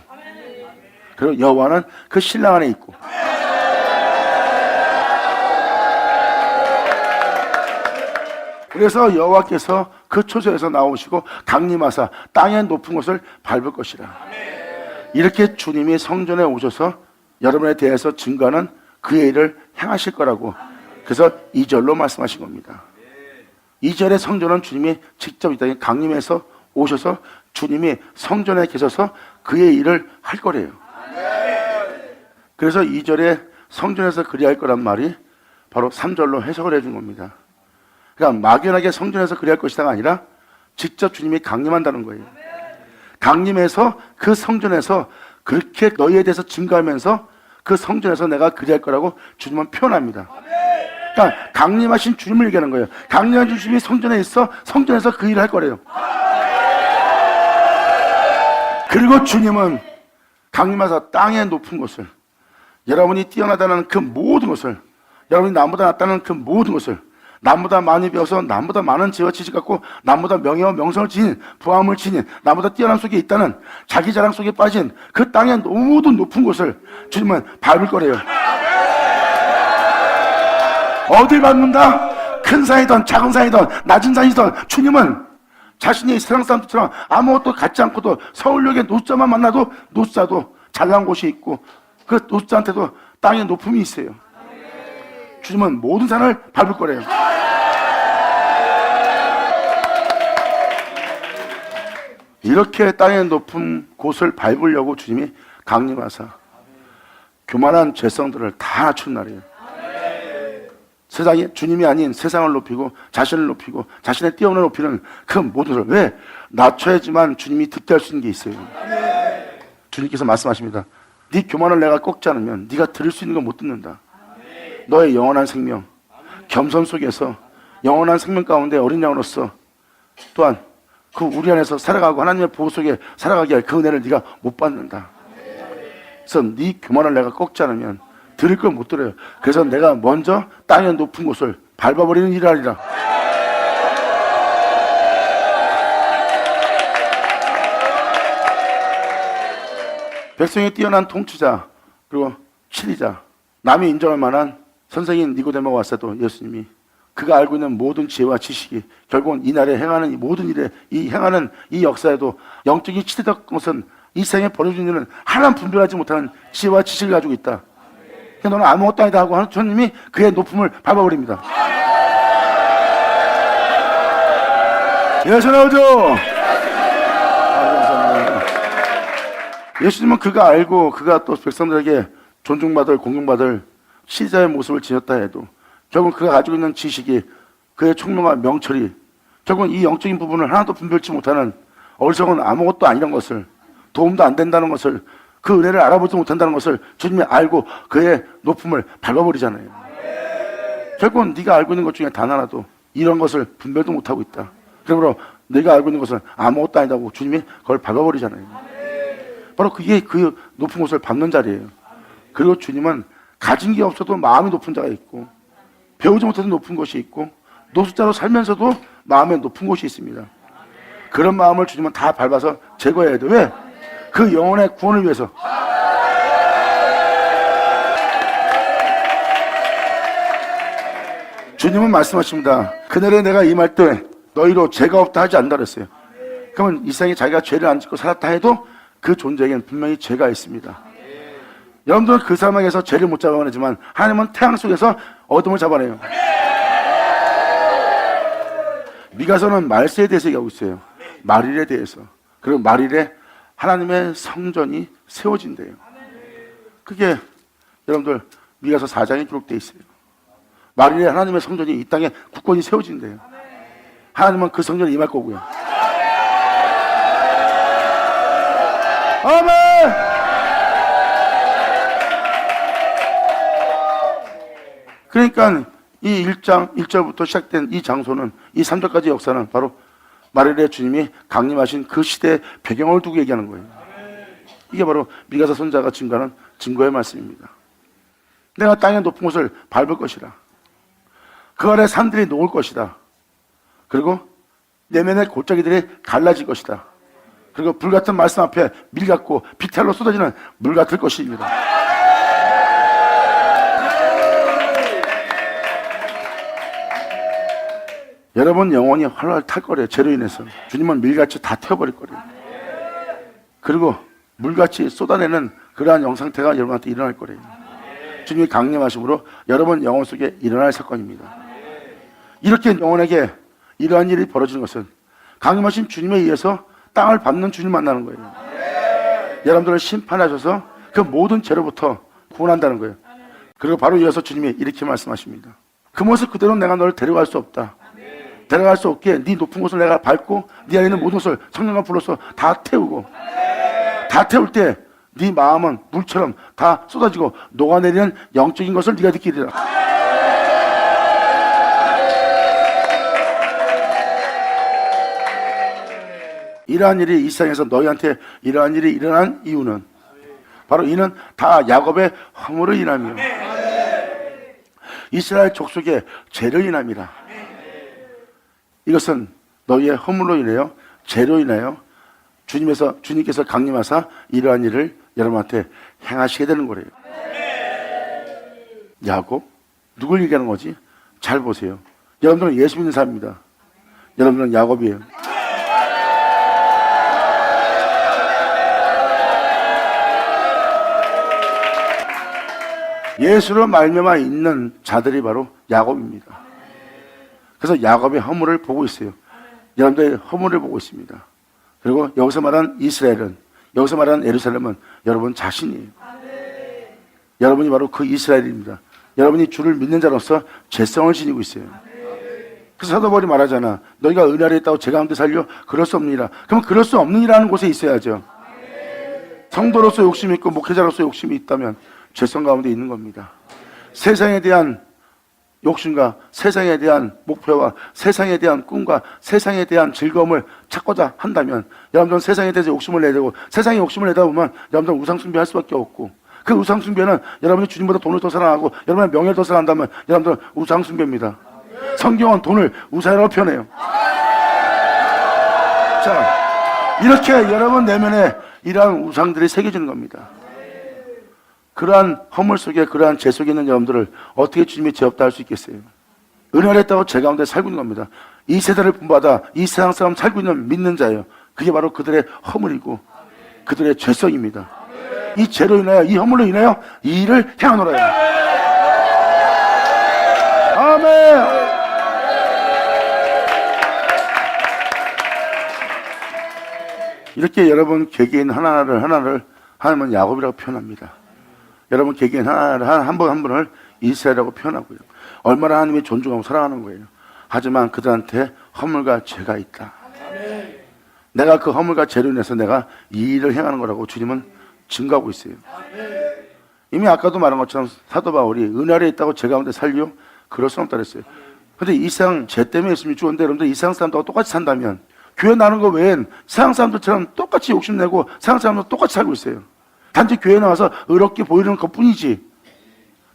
그리고 여호와는 그 신랑 안에 있고. 그래서 여호와께서 그 초소에서 나오시고 강림하사 땅의 높은 곳을 밟을 것이라. 이렇게 주님이 성전에 오셔서 여러분에 대해서 증거하는 그의 일을 행하실 거라고, 그래서 2절로 말씀하신 겁니다. 2절의 성전은 주님이 직접 이 땅에 강림해서 오셔서 주님이 성전에 계셔서 그의 일을 할 거래요. 그래서 2절에 성전에서 그리할 거란 말이 바로 3절로 해석을 해준 겁니다. 그러니까 막연하게 성전에서 그리할 것이다가 아니라 직접 주님이 강림한다는 거예요. 강림해서 그 성전에서 그렇게 너희에 대해서 증거하면서 그 성전에서 내가 그리할 거라고 주님은 표현합니다. 그러니까 강림하신 주님을 얘기하는 거예요. 강림하신 주님이 성전에 있어 성전에서 그 일을 할 거래요. 그리고 주님은 강림하사 땅의 높은 곳을, 여러분이 뛰어나다는 그 모든 것을, 여러분이 남보다 낫다는 그 모든 것을, 남보다 많이 배워서 남보다 많은 지혜와 지식 갖고 남보다 명예와 명성을 지닌, 부함을 지닌, 남보다 뛰어난 속에 있다는 자기 자랑 속에 빠진 그 땅의 모든 높은 곳을 주님은 밟을 거래요. 어딜 밟는다? 큰 산이든 작은 산이든 낮은 산이든 주님은 자신이 세상 사람들처럼 아무것도 갖지 않고도 서울역에 노자만 만나도 노자도 잘난 곳이 있고 그 노자한테도 땅에 높음이 있어요. 주님은 모든 산을 밟을 거래요. 이렇게 땅의 높은 곳을 밟으려고 주님이 강림하사 교만한 죄성들을 다 낮춘 날이에요. 세상이 주님이 아닌 세상을 높이고 자신을 높이고 자신의 뛰어넘는 높이는 그 모든 것을 왜? 낮춰야지만 주님이 듣게 할 수 있는 게 있어요. 주님께서 말씀하십니다. 네 교만을 내가 꺾지 않으면 네가 들을 수 있는 건 못 듣는다. 너의 영원한 생명, 겸손 속에서 영원한 생명 가운데 어린 양으로서 또한 그 우리 안에서 살아가고 하나님의 보호 속에 살아가게 할 그 은혜를 네가 못 받는다. 그래서 네 교만을 내가 꺾지 않으면 들을 걸 못 들어요. 그래서 내가 먼저 땅의 높은 곳을 밟아버리는 일을 하리라. 백성의 뛰어난 통치자 그리고 치리자 남이 인정할 만한 선생인 니고데모가 왔어도 예수님이 그가 알고 있는 모든 지혜와 지식이 결국은 이 날에 행하는 이 모든 일에 이 행하는 이 역사에도 영적인 치리적 것은 이 세상에 벌어진 일은 하나도 분별하지 못하는 지혜와 지식을 가지고 있다. 너는 아무것도 아니다 하고 하나님이 그의 높음을 밟아버립니다. 예수 나오죠? 예수님은 그가 알고 그가 또 백성들에게 존중받을 공경받을 시자의 모습을 지녔다 해도 결국 그가 가지고 있는 지식이 그의 총명과 명철이 결국은 이 영적인 부분을 하나도 분별치 못하는 어리석은 아무것도 아니란 것을 도움도 안 된다는 것을 그 은혜를 알아보지 못한다는 것을 주님이 알고 그의 높음을 밟아버리잖아요. 결국은 네가 알고 있는 것 중에 단 하나도 이런 것을 분별도 못하고 있다. 그러므로 네가 알고 있는 것은 아무것도 아니다고 주님이 그걸 밟아버리잖아요. 바로 그게 그 높은 곳을 밟는 자리예요. 그리고 주님은 가진 게 없어도 마음이 높은 자가 있고 배우지 못해도 높은 것이 있고 노숙자로 살면서도 마음에 높은 곳이 있습니다. 그런 마음을 주님은 다 밟아서 제거해야 돼요. 왜? 그 영혼의 구원을 위해서. 주님은 말씀하십니다. 그날에 내가 임할 때 너희로 죄가 없다 하지 않는다 그랬어요. 그러면 이 세상에 자기가 죄를 안 짓고 살았다 해도 그 존재에게는 분명히 죄가 있습니다. 여러분들은 그 사람에게서 죄를 못 잡아내지만 하나님은 태양 속에서 어둠을 잡아내요. 미가서는 말세에 대해서 얘기하고 있어요. 말일에 대해서. 그리고 말일에 하나님의 성전이 세워진대요. 그게 여러분들 미가서 4장에 기록되어 있어요. 말일에 하나님의 성전이 이 땅에 굳건히 세워진대요. 하나님은 그 성전에 임할 거고요. 아멘! 그러니까 이 1장 1절부터 시작된 이 장소는 이 3절까지 역사는 바로 말일에 주님이 강림하신 그 시대의 배경을 두고 얘기하는 거예요. 이게 바로 미가서 선지자가 증거하는 증거의 말씀입니다. 내가 땅의 높은 곳을 밟을 것이라. 그 아래 산들이 녹을 것이다. 그리고 내면의 골짜기들이 갈라질 것이다. 그리고 불같은 말씀 앞에 밀 같고 비탈로 쏟아지는 물 같을 것입니다. 여러분 영혼이 활활 탈 거래요. 죄로 인해서. 주님은 밀같이 다 태워버릴 거래요. 그리고 물같이 쏟아내는 그러한 영상태가 여러분한테 일어날 거래요. 주님이 강림하심으로 여러분 영혼 속에 일어날 사건입니다. 이렇게 영혼에게 이러한 일이 벌어지는 것은 강림하신 주님에 의해서 땅을 밟는 주님 만나는 거예요. 여러분들을 심판하셔서 그 모든 죄로부터 구원한다는 거예요. 그리고 바로 이어서 주님이 이렇게 말씀하십니다. 그 모습 그대로 내가 너를 데려갈 수 없다. 데려갈 수 없기에 네 높은 곳을 내가 밟고 네 안에 있는 모든 것을 성령과 불러서 다 태우고 다 태울 때 네 마음은 물처럼 다 쏟아지고 녹아내리는 영적인 것을 네가 느끼리라. 이러한 일이 이 세상에서 너희한테 이러한 일이 일어난 이유는 바로 이는 다 야곱의 허물을 인하며 이스라엘 족속의 죄를 인함이라. 이것은 너희의 허물로 인하여 죄로 인하여 주님께서 강림하사 이러한 일을 여러분한테 행하시게 되는 거래요. 야곱? 누굴 얘기하는 거지? 잘 보세요. 여러분들은 예수 믿는 사람입니다. 여러분들은 야곱이에요. 예수로 말미암아 있는 자들이 바로 야곱입니다. 그래서 야곱의 허물을 보고 있어요. 여러분들의 허물을 보고 있습니다. 그리고 여기서 말하는 이스라엘은, 여기서 말하는 예루살렘은 여러분 자신이에요. 여러분이 바로 그 이스라엘입니다. 여러분이 주를 믿는 자로서 죄성을 지니고 있어요. 그래서 사도 바울이 말하잖아. 너희가 은혜 아래 있다고 제 가운데 살려? 그럴 수 없느니라. 그럼 그럴 수 없느니라는 곳에 있어야죠. 성도로서 욕심이 있고 목회자로서 욕심이 있다면 죄성 가운데 있는 겁니다. 세상에 대한 욕심과 세상에 대한 목표와 세상에 대한 꿈과 세상에 대한 즐거움을 찾고자 한다면 여러분들은 세상에 대해서 욕심을 내야 되고, 세상에 욕심을 내다 보면 여러분들은 우상숭배할 수밖에 없고, 그 우상숭배는 여러분이 주님보다 돈을 더 사랑하고 여러분의 명예를 더 사랑한다면 여러분들은 우상숭배입니다. 성경은 돈을 우상이라고 표현해요. 자, 이렇게 여러분 내면에 이러한 우상들이 새겨지는 겁니다. 그러한 허물 속에, 그러한 죄 속에 있는 여러분들을 어떻게 주님이 죄 없다 할 수 있겠어요? 은혜를 했다고 죄 가운데 살고 있는 겁니다. 이 세대를 본받아 이 세상 사람 살고 있는 믿는 자예요. 그게 바로 그들의 허물이고 그들의 죄성입니다. 이 죄로 인하여, 이 허물로 인하여 이 일을 행하노라요. 아멘. 이렇게 여러분 개개인 하나를 하나님은 야곱이라고 표현합니다. 여러분 개개인 하나를 한 분을 이스라엘이라고 표현하고요. 얼마나 하나님이 존중하고 사랑하는 거예요. 하지만 그들한테 허물과 죄가 있다. 내가 그 허물과 죄로 인해서 내가 이 일을 행하는 거라고 주님은 증거하고 있어요. 이미 아까도 말한 것처럼 사도 바울이 은혜 아래 있다고 죄 가운데 살려? 그럴 수 없다 그랬어요. 근데 이 세상 죄 때문에 예수님이 죽었는데 여러분들 이 세상 사람들과 똑같이 산다면 교회 나는 거 외엔 세상 사람들처럼 똑같이 욕심내고 세상 사람들 똑같이 살고 있어요. 단지 교회 나와서 의롭게 보이는 것 뿐이지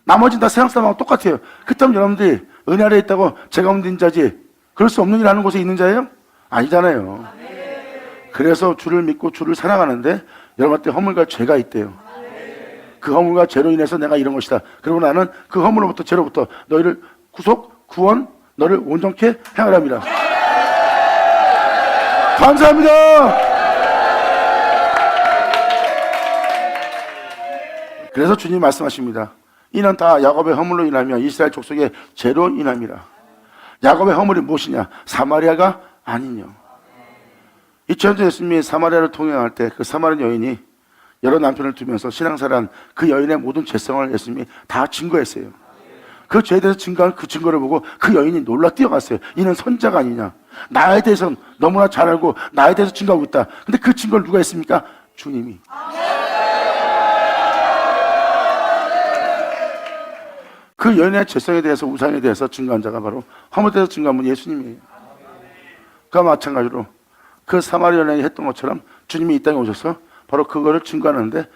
나머지는 다 세상 사람하고 똑같아요. 그렇다면 여러분들이 은혜 아래 있다고 죄 가운데 있는 자지 그럴 수 없는 일하는 곳에 있는 자예요? 아니잖아요. 그래서 주를 믿고 주를 사랑하는데 여러분한테 허물과 죄가 있대요. 그 허물과 죄로 인해서 내가 이런 것이다. 그리고 나는 그 허물로부터 죄로부터 너희를 구원, 너를 온전케 행하랍니다. 감사합니다. 그래서 주님 말씀하십니다. 이는 다 야곱의 허물로 인하며 이스라엘 족속의 죄로 인함이라. 야곱의 허물이 무엇이냐? 사마리아가 아니냐. 2000년 전 예수님이 사마리아를 통행할 때 그 사마리아 여인이 여러 남편을 두면서 신앙생활한 그 여인의 모든 죄성을 예수님이 다 증거했어요. 그 죄에 대해서 증거한 그 증거를 보고 그 여인이 놀라 뛰어갔어요. 이는 선자가 아니냐. 나에 대해서는 너무나 잘 알고 나에 대해서 증거하고 있다. 근데 그 증거를 누가 했습니까? 주님이. 그 여인의 죄성에 대해서, 우상에 대해서 증거한 자가 바로 허물에 대해서 증거한 분 예수님이에요. 그와 마찬가지로 그 사마리아 여인이 했던 것처럼 주님이 이 땅에 오셔서 바로 그거를 증거하는데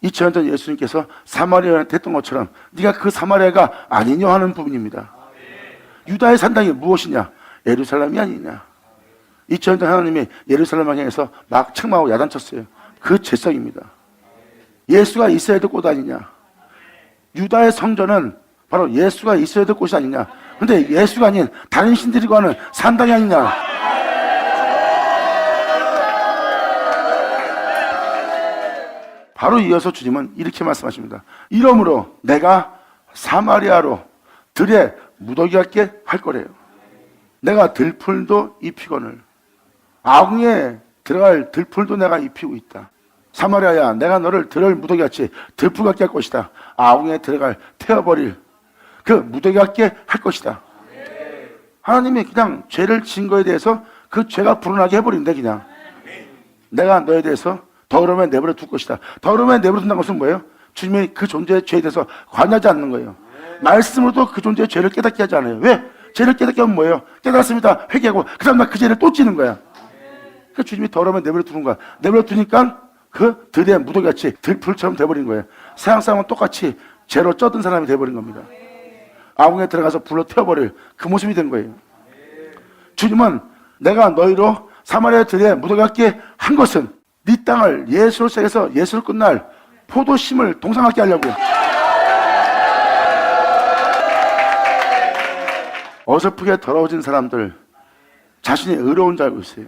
2000년 전 예수님께서 사마리아 여인한테 했던 것처럼 네가 그 사마리아가 아니냐 하는 부분입니다. 유다의 산당이 무엇이냐? 예루살렘이 아니냐. 2000년 전 하나님이 예루살렘을 향해서 막 책망하고 야단쳤어요. 그 죄성입니다. 예수가 있어야 될 곳 아니냐. 유다의 성전은 바로 예수가 있어야 될 곳이 아니냐. 근데 예수가 아닌 다른 신들이 거하는 산당이 아니냐. 바로 이어서 주님은 이렇게 말씀하십니다. 이러므로 내가 사마리아로 들에 무더기 같게 할 거래요. 내가 들풀도 입히거늘 아궁에 들어갈 들풀도 내가 입히고 있다. 사마리아야, 내가 너를 들을 무더기 같이 들풀 같게 할 것이다. 아궁에 들어갈 태워버릴 그 무더기 같게 할 것이다. 하나님이 그냥 죄를 지은 거에 대해서 그 죄가 불어나게 해버린대. 그냥 내가 너에 대해서 더러움에 내버려 둘 것이다. 더러움에 내버려 둔다는 것은 뭐예요? 주님이 그 존재의 죄에 대해서 관여하지 않는 거예요. 말씀으로도 그 존재의 죄를 깨닫게 하지 않아요. 왜? 죄를 깨닫게 하면 뭐예요? 깨닫습니다. 회개하고 그 다음 날 그 죄를 또 찌는 거야. 그러니까 주님이 더러움에 내버려 두는 거야. 내버려 두니까 그 들에 무더기같이 들풀처럼 돼버린 거예요. 세상 사람은 똑같이 죄로 쩌든 사람이 돼버린 겁니다. 아궁에 들어가서 불로 태워버릴 그 모습이 된 거예요. 주님은 내가 너희로 사마리아 들에 무더기같게 한 것은 네 땅을 예수로 시작해서 예수로 끝날 포도심을 동상하게 하려고. 어설프게 더러워진 사람들 자신이 의로운 줄 알고 있어요.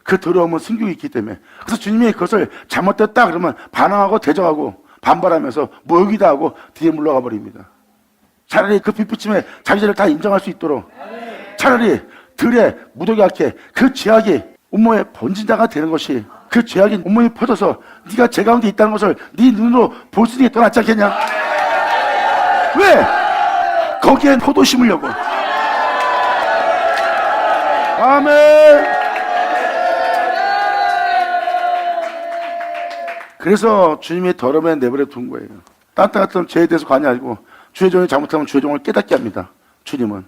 그 더러움은 승격이 있기 때문에. 그래서 주님이 그것을 잘못됐다 그러면 반항하고 대적하고 반발하면서 모욕이다 하고 뒤에 물러가 버립니다. 차라리 그 빛비침에 자기 죄를 다 인정할 수 있도록 차라리 들에 무더기 같게 그 죄악이 온몸에 번진 자가 되는 것이, 그 죄악이 온몸에 퍼져서 네가 죄 가운데 있다는 것을 네 눈으로 볼 수 있는 게 더 낫지 않겠냐? 왜? 거기에 포도 심으려고. 아멘. 그래서 주님이 더러움에 내버려 둔 거예요. 딴 같은 죄에 대해서 관여하고 주의 종이 잘못하면 주의 종을 깨닫게 합니다. 주님은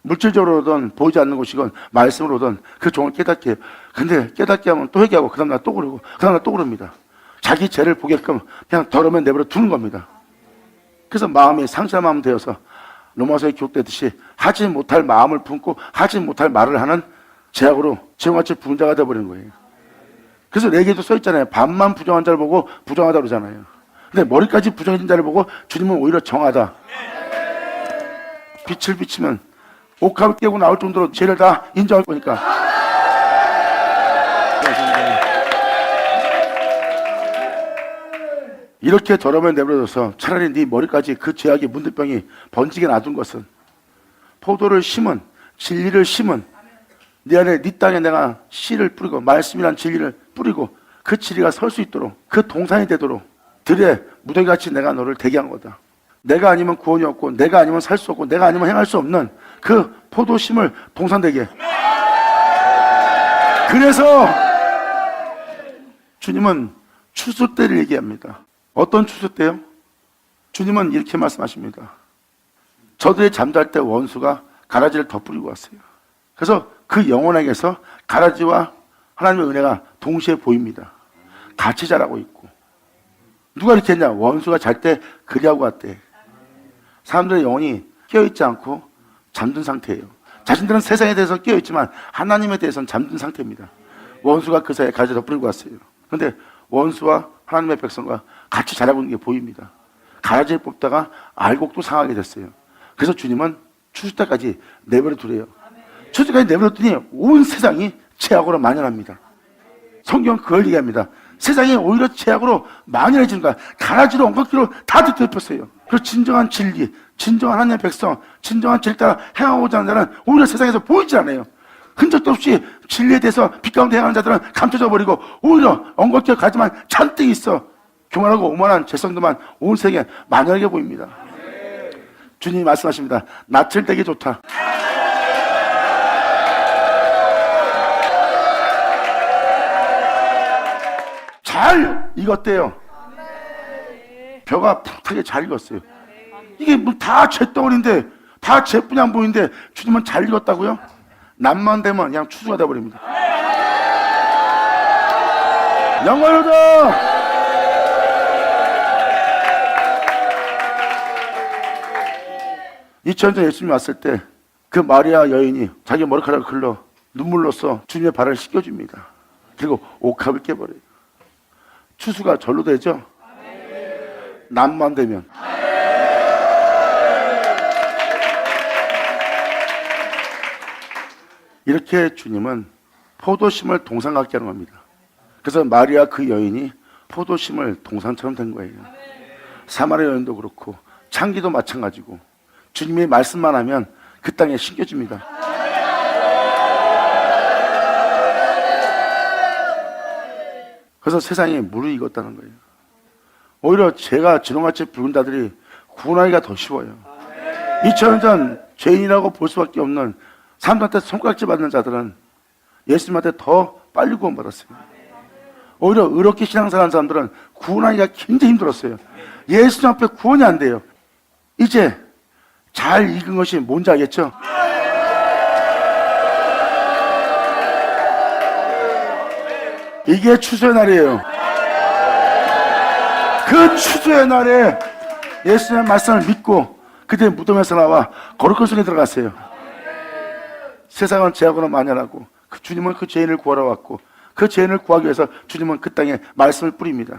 물질적으로든 보이지 않는 것이건 말씀으로든 그 종을 깨닫게 해요. 근데 깨닫게 하면 또 회개하고 그 다음날 또 그러고 그 다음날 또 그럽니다. 자기 죄를 보게끔 그냥 더러움에 내버려 두는 겁니다. 그래서 마음이 상실한 마음 되어서 로마서에 기록되듯이 하지 못할 마음을 품고 하지 못할 말을 하는 죄악으로 지형같이 부은 자가 되어버리는 거예요. 그래서 레기에도 써있잖아요. 반만 부정한 자를 보고 부정하다 그러잖아요. 근데 머리까지 부정해진 자를 보고 주님은 오히려 정하다. 빛을 비치면 옥합을 깨고 나올 정도로 죄를 다 인정할 거니까. 이렇게 더러움에 내버려둬서 차라리 네 머리까지 그 죄악의 문들병이 번지게 놔둔 것은, 포도를 심은, 진리를 심은 네 안에, 네 땅에 내가 씨를 뿌리고 말씀이란 진리를 뿌리고 그 진리가 설 수 있도록, 그 동산이 되도록 들에 무더기같이 내가 너를 대기 한 거다. 내가 아니면 구원이 없고 내가 아니면 살 수 없고 내가 아니면 행할 수 없는 그 포도심을 동산되게. 그래서 주님은 추수 때를 얘기합니다. 어떤 추수 때요? 주님은 이렇게 말씀하십니다. 저들이 잠잘 때 원수가 가라지를 더 뿌리고 왔어요. 그래서 그 영혼에게서 가라지와 하나님의 은혜가 동시에 보입니다. 같이 자라고 있고. 누가 이렇게 했냐? 원수가 잘 때 그리하고 왔대. 사람들의 영혼이 깨어있지 않고 잠든 상태예요. 자신들은 세상에 대해서 깨어있지만 하나님에 대해서는 잠든 상태입니다. 원수가 그 사이에 가지를 더 뿌리고 왔어요. 그런데 원수와 하나님의 백성과 같이 자라고 있는 게 보입니다. 가라지를 뽑다가 알곡도 상하게 됐어요. 그래서 주님은 추수 때까지 내버려 두래요. 추수 때까지 내버려 두니 온 세상이 죄악으로 만연합니다. 성경은 그걸 얘기합니다. 세상이 오히려 죄악으로 만연해지는 거야. 가라지로 엉겅퀴로 다 뒤덮였어요. 그리고 진정한 진리, 진정한 하나님의 백성, 진정한 진리 따라 행하고자 하는 자는 오히려 세상에서 보이지 않아요. 흔적도 없이 진리에 대해서 빛 가운데 행하는 자들은 감춰져 버리고 오히려 엉겅퀴가 가지만 잔뜩 있어. 교만하고 오만한 죄성들만 온 세계에 만연하게 보입니다. 주님이 말씀하십니다. 낯을 떼기 좋다. 잘 익었대요. 벼가 푹하게 잘 익었어요. 이게 뭐 다 죄덩어리인데, 다 죄뿐이 안 보이는데 주님은 잘 익었다고요? 낮만 되면 그냥 추수가 돼버립니다. 영광을 얻어! 2000년 전 예수님이 왔을 때 그 마리아 여인이 자기 머리카락을 흘러 눈물로써 주님의 발을 씻겨줍니다. 그리고 옥합을 깨버려요. 추수가 절로 되죠? 낮만 되면. 이렇게 주님은 포도심을 동산 같게 하는 겁니다. 그래서 마리아 그 여인이 포도심을 동산처럼 된 거예요. 사마리아 여인도 그렇고 창기도 마찬가지고 주님이 말씀만 하면 그 땅에 심겨집니다. 그래서 세상이 무르익었다는 거예요. 오히려 죄가 진홍같이 붉은 자들이 구원하기가 더 쉬워요. 2000년 전 죄인이라고 볼 수밖에 없는 사람들한테 손가락질 받는 자들은 예수님한테 더 빨리 구원받았어요. 오히려 의롭게 신앙생활하는 사람들은 구원하기가 굉장히 힘들었어요. 예수님 앞에 구원이 안 돼요. 이제 잘 익은 것이 뭔지 알겠죠? 이게 추수의 날이에요. 그 추수의 날에 예수님의 말씀을 믿고 그때 무덤에서 나와 거룩한 성에 들어갔어요. 세상은 죄악으로 만연하고 그 주님은 그 죄인을 구하러 왔고 그 죄인을 구하기 위해서 주님은 그 땅에 말씀을 뿌립니다.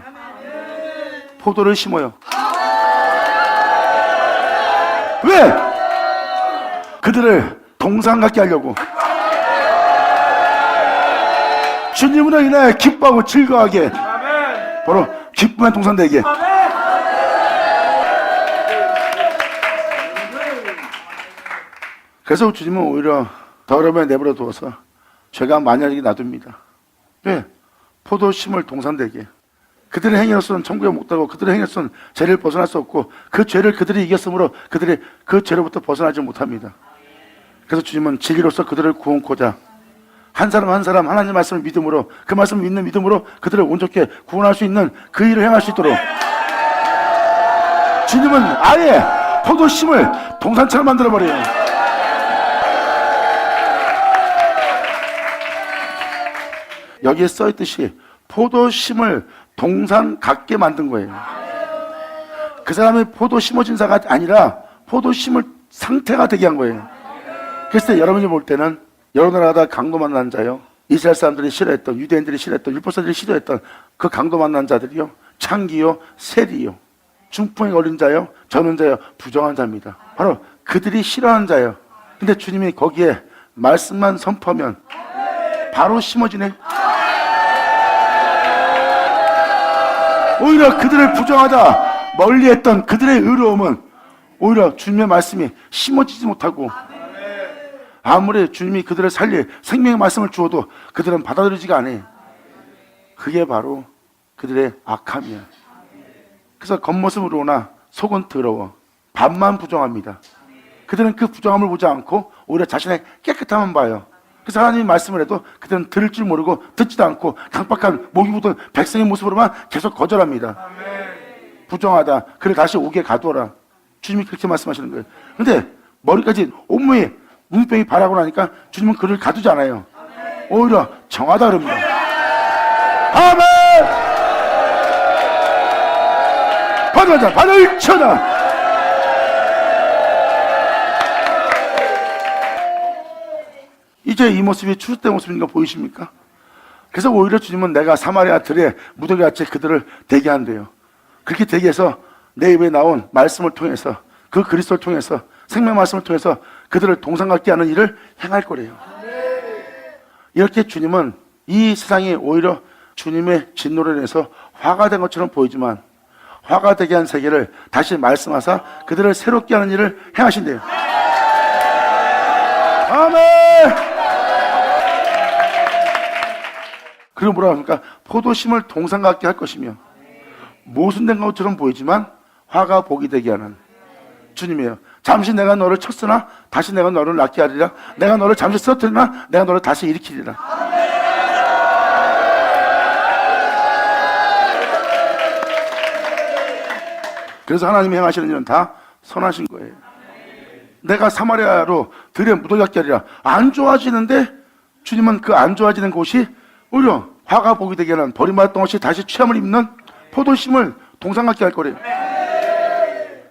포도를 심어요. 왜? 그들을 동산 같게 하려고. 주님으로 인해 기뻐하고 즐거워하게. 바로 기쁨의 동산 되게. 그래서 주님은 오히려 더러움에 내버려 두어서 죄가 만연하게 놔둡니다. 왜? 포도심을 동산되게. 그들의 행위로서는 천국에 못 가고 그들의 행위로서는 죄를 벗어날 수 없고 그 죄를 그들이 이겼으므로 그들이 그 죄로부터 벗어나지 못합니다. 그래서 주님은 진리로서 그들을 구원코자 한 사람 한 사람 하나님 말씀을 믿음으로 그 말씀을 믿는 믿음으로 그들을 온전케 구원할 수 있는 그 일을 행할 수 있도록 주님은 아예 포도심을 동산처럼 만들어버려요. 여기에 써있듯이 포도심을 동산 같게 만든 거예요. 그 사람이 포도 심어진 자가 아니라 포도 심을 상태가 되게 한 거예요. 그래서 여러분이 볼 때는 여러 나라가 강도 만난 자요, 이스라엘 사람들이 싫어했던, 유대인들이 싫어했던, 율법사들이 싫어했던 그 강도 만난 자들이요, 창기요, 세리요, 중풍에 걸린 자요, 저는 자요, 부정한 자입니다. 바로 그들이 싫어하는 자요. 근데 주님이 거기에 말씀만 선포하면 바로 심어지네. 오히려 그들을 부정하다 멀리했던 그들의 의로움은 오히려 주님의 말씀이 심어지지 못하고, 아무리 주님이 그들을 살릴 생명의 말씀을 주어도 그들은 받아들이지가 않아요. 그게 바로 그들의 악함이야. 그래서 겉모습으로나 속은 더러워 반만 부정합니다. 그들은 그 부정함을 보지 않고 오히려 자신의 깨끗함만 봐요. 그래서 하나님이 말씀을 해도 그들은 들을 줄 모르고 듣지도 않고 강박한 목이 붙은 백성의 모습으로만 계속 거절합니다. 부정하다. 그를 다시 옥에 가두어라. 주님이 그렇게 말씀하시는 거예요. 근데 머리까지 온몸이 문병이 바라고 나니까 주님은 그를 가두지 않아요. 오히려 정하다 그럽니다. 아멘! 받아자, 받을쳐다! 이제 이 모습이 출세된 모습인 거 보이십니까? 그래서 오히려 주님은 내가 사마리아 들에 무더기같이 그들을 대기한대요. 그렇게 대기해서 내 입에 나온 말씀을 통해서, 그 그리스도를 통해서, 생명 말씀을 통해서 그들을 동산같게 하는 일을 행할 거래요. 이렇게 주님은 이 세상이 오히려 주님의 진노로 인해서 화가 된 것처럼 보이지만 화가 되게 한 세계를 다시 말씀하사 그들을 새롭게 하는 일을 행하신대요. 아멘! 그리고 뭐라고 합니까? 포도심을 동산 같게 할 것이며 모순된 것처럼 보이지만 화가 복이 되게 하는 주님이에요. 잠시 내가 너를 쳤으나 다시 내가 너를 낫게 하리라. 내가 너를 잠시 쓰러뜨리나 내가 너를 다시 일으키리라. 그래서 하나님이 행하시는 일은 다 선하신 거예요. 내가 사마리아로 들에 무더기같게 하리라. 안 좋아지는데 주님은 그 안 좋아지는 곳이 오히려 화가 복이 되게 하는, 버림받았던 것이 다시 취함을 입는 포도심을 동산같게 할 거래요.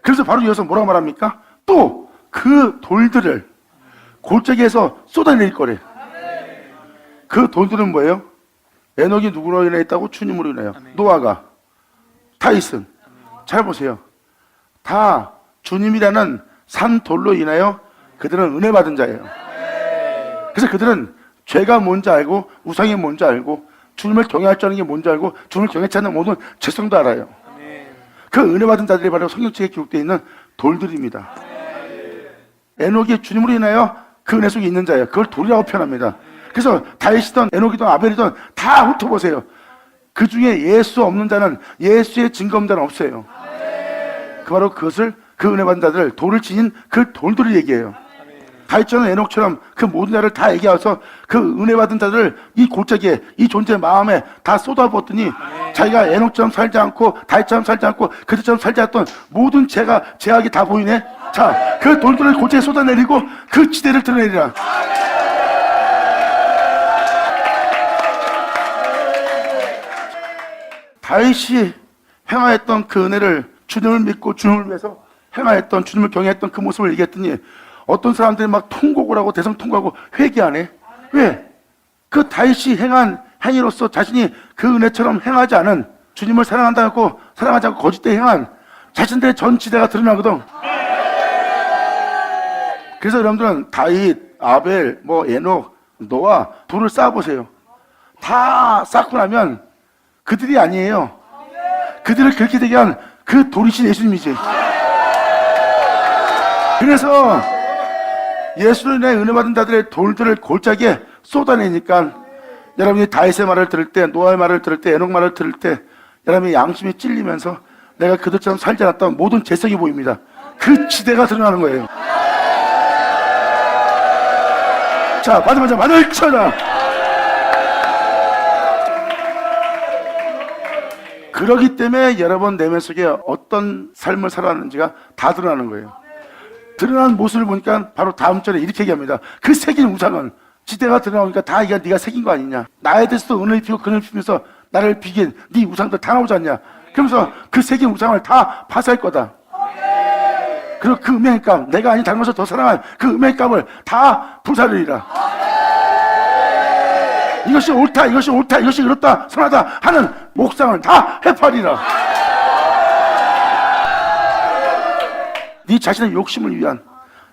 그래서 바로 이어서 뭐라고 말합니까? 또 그 돌들을 골짜기에서 쏟아낼 거래요. 그 돌들은 뭐예요? 에녹이 누구로 인해 있다고? 주님으로 인해요. 노아가, 타이슨. 잘 보세요. 다 주님이라는 산 돌로 인하여 그들은 은혜 받은 자예요. 그래서 그들은 죄가 뭔지 알고 우상이 뭔지 알고 주님을 경외할 줄 아는 게 뭔지 알고 주님을 경외치 않는 모든 죄성도 알아요. 그 은혜 받은 자들이 바로 성경책에 기록되어 있는 돌들입니다. 에녹이 주님으로 인하여 그 은혜 속에 있는 자예요. 그걸 돌이라고 표현합니다. 그래서 다윗이든 에녹이든 아벨이든 다 훑어보세요. 그 중에 예수 없는 자는, 예수의 증거 없는 자는 없어요. 그 바로 그것을, 그 은혜 받은 자들, 돌을 지닌 그 돌들을 얘기해요. 다윗처럼 에녹처럼 그 모든 자를 다 얘기해서 그 은혜 받은 자들을 이 골짜기에, 이 존재 마음에 다 쏟아부었더니 자기가 에녹처럼 살지 않고 다윗처럼 살지 않고 그들처럼 살지 않던 모든 죄악이 다 보이네. 자, 그 돌들을 골짜기에 쏟아내리고 그 지대를 드러내리라. 다윗이 행하였던 그 은혜를, 주님을 믿고 주님을 위해서 행하였던, 주님을 경외했던 그 모습을 얘기했더니 어떤 사람들이 막 통곡을 하고 대성통곡하고 회개하네. 왜? 그 다윗이 행한 행위로서 자신이 그 은혜처럼 행하지 않은, 주님을 사랑한다고 사랑하지 않고 거짓되이 행한 자신들의 전지대가 드러나거든. 그래서 여러분들은 다윗, 아벨, 에녹, 노아 돌을 쌓아보세요. 다 쌓고 나면 그들이 아니에요. 그들을 그렇게 되게 한 그 돌이신 예수님이지. 그래서 예수로 인해 은혜 받은 자들의 돌들을 골짜기에 쏟아내니까 여러분이 다윗의 말을 들을 때, 노아의 말을 들을 때, 에녹 말을 들을 때 여러분의 양심이 찔리면서 내가 그들처럼 살지 않았다면 모든 재석이 보입니다. 그 지대가 드러나는 거예요. 자, 받으면서 받을 쳐라. 그러기 때문에 여러분 내면 속에 어떤 삶을 살아왔는지가 다 드러나는 거예요. 드러난 모습을 보니까 바로 다음 절에 이렇게 얘기합니다. 그 새긴 우상은 지대가 드러나오니까 다 이게 네가 새긴 거 아니냐. 나에 대해서도 은을 피우고 그늘 피우면서 나를 비긴 네 우상들 다 나오지 않냐. 그러면서 그 새긴 우상을 다 파쇄할 거다. 그리고 그 음행의 값, 내가 아닌 다른 것을 더 사랑한 그 음행의 값을 다 불사르리라. 이것이 옳다, 이것이 옳다, 이것이 그렇다, 선하다 하는 목상을 다 해파리라. 네 자신의 욕심을 위한,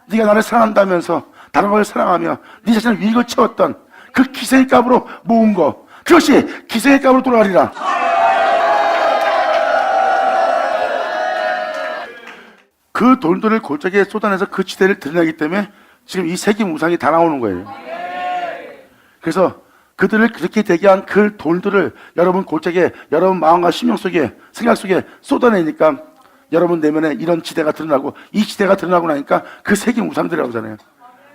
네가 나를 사랑한다면서 다른 걸 사랑하며 네 자신을 위익을 채웠던 그 기생의 값으로 모은 것, 그것이 기생의 값으로 돌아가리라. 그 돌들을 골짜기에 쏟아내서 그 지대를 드러내기 때문에 지금 이 새긴 우상이 다 나오는 거예요. 그래서 그들을 그렇게 되게 한 그 돌들을 여러분 골짜기에, 여러분 마음과 심령 속에, 생각 속에 쏟아내니까 여러분 내면에 이런 지대가 드러나고, 이 지대가 드러나고 나니까 그 새긴 우상들이라고 하잖아요.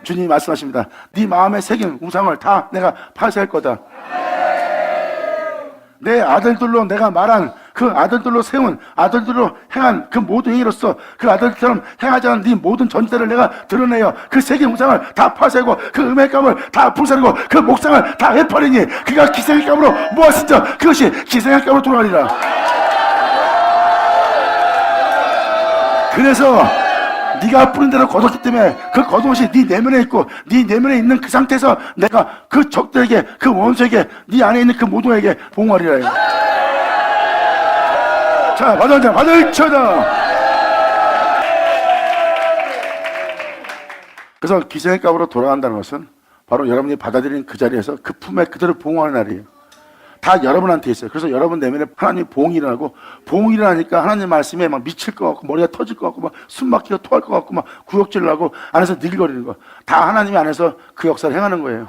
주님이 말씀하십니다. 네 마음에 새긴 우상을 다 내가 파쇄할 거다. 내 아들들로 내가 말한 그 아들들로 세운, 아들들로 행한 그 모든 행위로서 그 아들처럼 행하지 않은 네 모든 전제를 내가 드러내어 그 새긴 우상을 다 파쇄하고 그 음의 값을 다 불사르고 그 목상을 다 해버리니 그가 기생의 값으로 모았으니 그것이 기생의 값으로 돌아가리라. 그래서 네가 뿌린 대로 거뒀기 때문에 그 거두것이 네 내면에 있고, 네 내면에 있는 그 상태에서 내가 그 적들에게, 그 원수에게, 네 안에 있는 그 모두에게 봉하리라. 자, 받을 쳐다. 그래서 기생의 값으로 돌아간다는 것은 바로 여러분이 받아들인 그 자리에서 그 품에 그대로 봉하는 날이에요. 다 여러분한테 있어요. 그래서 여러분 내면에 하나님의 봉이 일어나고, 봉이 일어나니까 하나님 말씀에 막 미칠 것 같고, 머리가 터질 것 같고, 막 숨 막히고 토할 것 같고, 막 구역질을 하고, 안에서 니글거리는 거. 다 하나님이 안에서 그 역사를 행하는 거예요.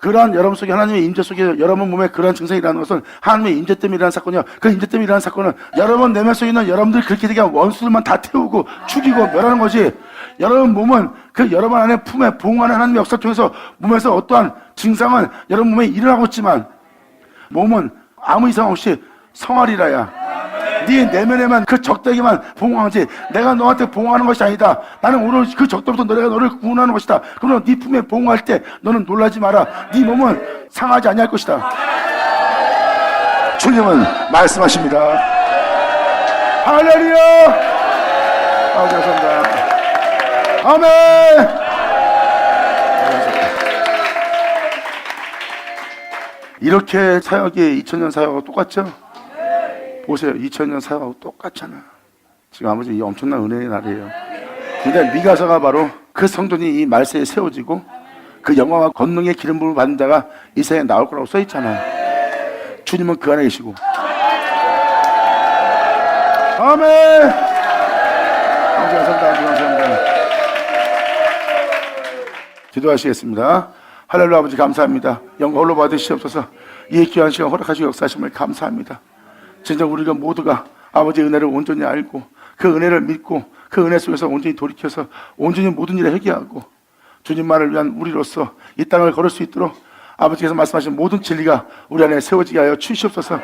그러한 여러분 속에, 하나님의 임재 속에 여러분 몸에 그러한 증상이 일어나는 것은 하나님의 임재 때문에 일어나는 사건이요. 그 임재 때문에 일어나는 사건은 여러분 내면 속에 있는 여러분들 그렇게 되게 한 원수들만 다 태우고 죽이고 멸하는 거지. 여러분 몸은 그 여러분 안에 품에 봉하는 하나님의 역사를 통해서 몸에서 어떠한 증상은 여러분 몸에 일어나고 있지만 몸은 아무 이상 없이 성하리라야. 네 내면에만 그 적들에게만 봉하지 내가 너한테 봉하는 것이 아니다. 나는 오늘 그 적들부터 내가 너를 구원하는 것이다. 그러면 네 품에 봉할 때 너는 놀라지 마라. 네 몸은 상하지 아니할 것이다. 주님은 말씀하십니다. 할렐루야. 감사합니다. 아멘. 이렇게 사역이 2000년 사역하고 똑같죠? 보세요. 2000년 사역하고 똑같잖아. 지금 아버지 이 엄청난 은혜의 날이에요. 근데 미가서가 바로 그 성전이 이 말세에 세워지고 그 영광과 권능의 기름 부음을 받는 자가 이 세상에 나올 거라고 써있잖아요. 주님은 그 안에 계시고. 아멘. 감사합니다. 기도하시겠습니다. 할렐루야. 아버지 감사합니다. 영광 홀로 받으시옵소서. 이 귀한 시간 허락하시고 역사하심을 감사합니다. 진짜 우리가 모두가 아버지의 은혜를 온전히 알고 그 은혜를 믿고 그 은혜 속에서 온전히 돌이켜서 온전히 모든 일에 회개하고 주님만을 위한 우리로서 이 땅을 걸을 수 있도록 아버지께서 말씀하신 모든 진리가 우리 안에 세워지게 하여 주시옵소서.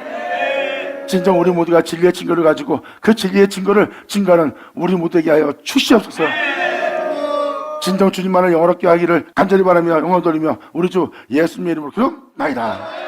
진정 우리 모두가 진리의 증거를 가지고 그 진리의 증거를 증거하는 우리 모두에게 하여 주시옵소서. 진정 주님만을 영원롭게 하기를 간절히 바라며 영광 돌리며 우리 주 예수님의 이름으로 기도나이다.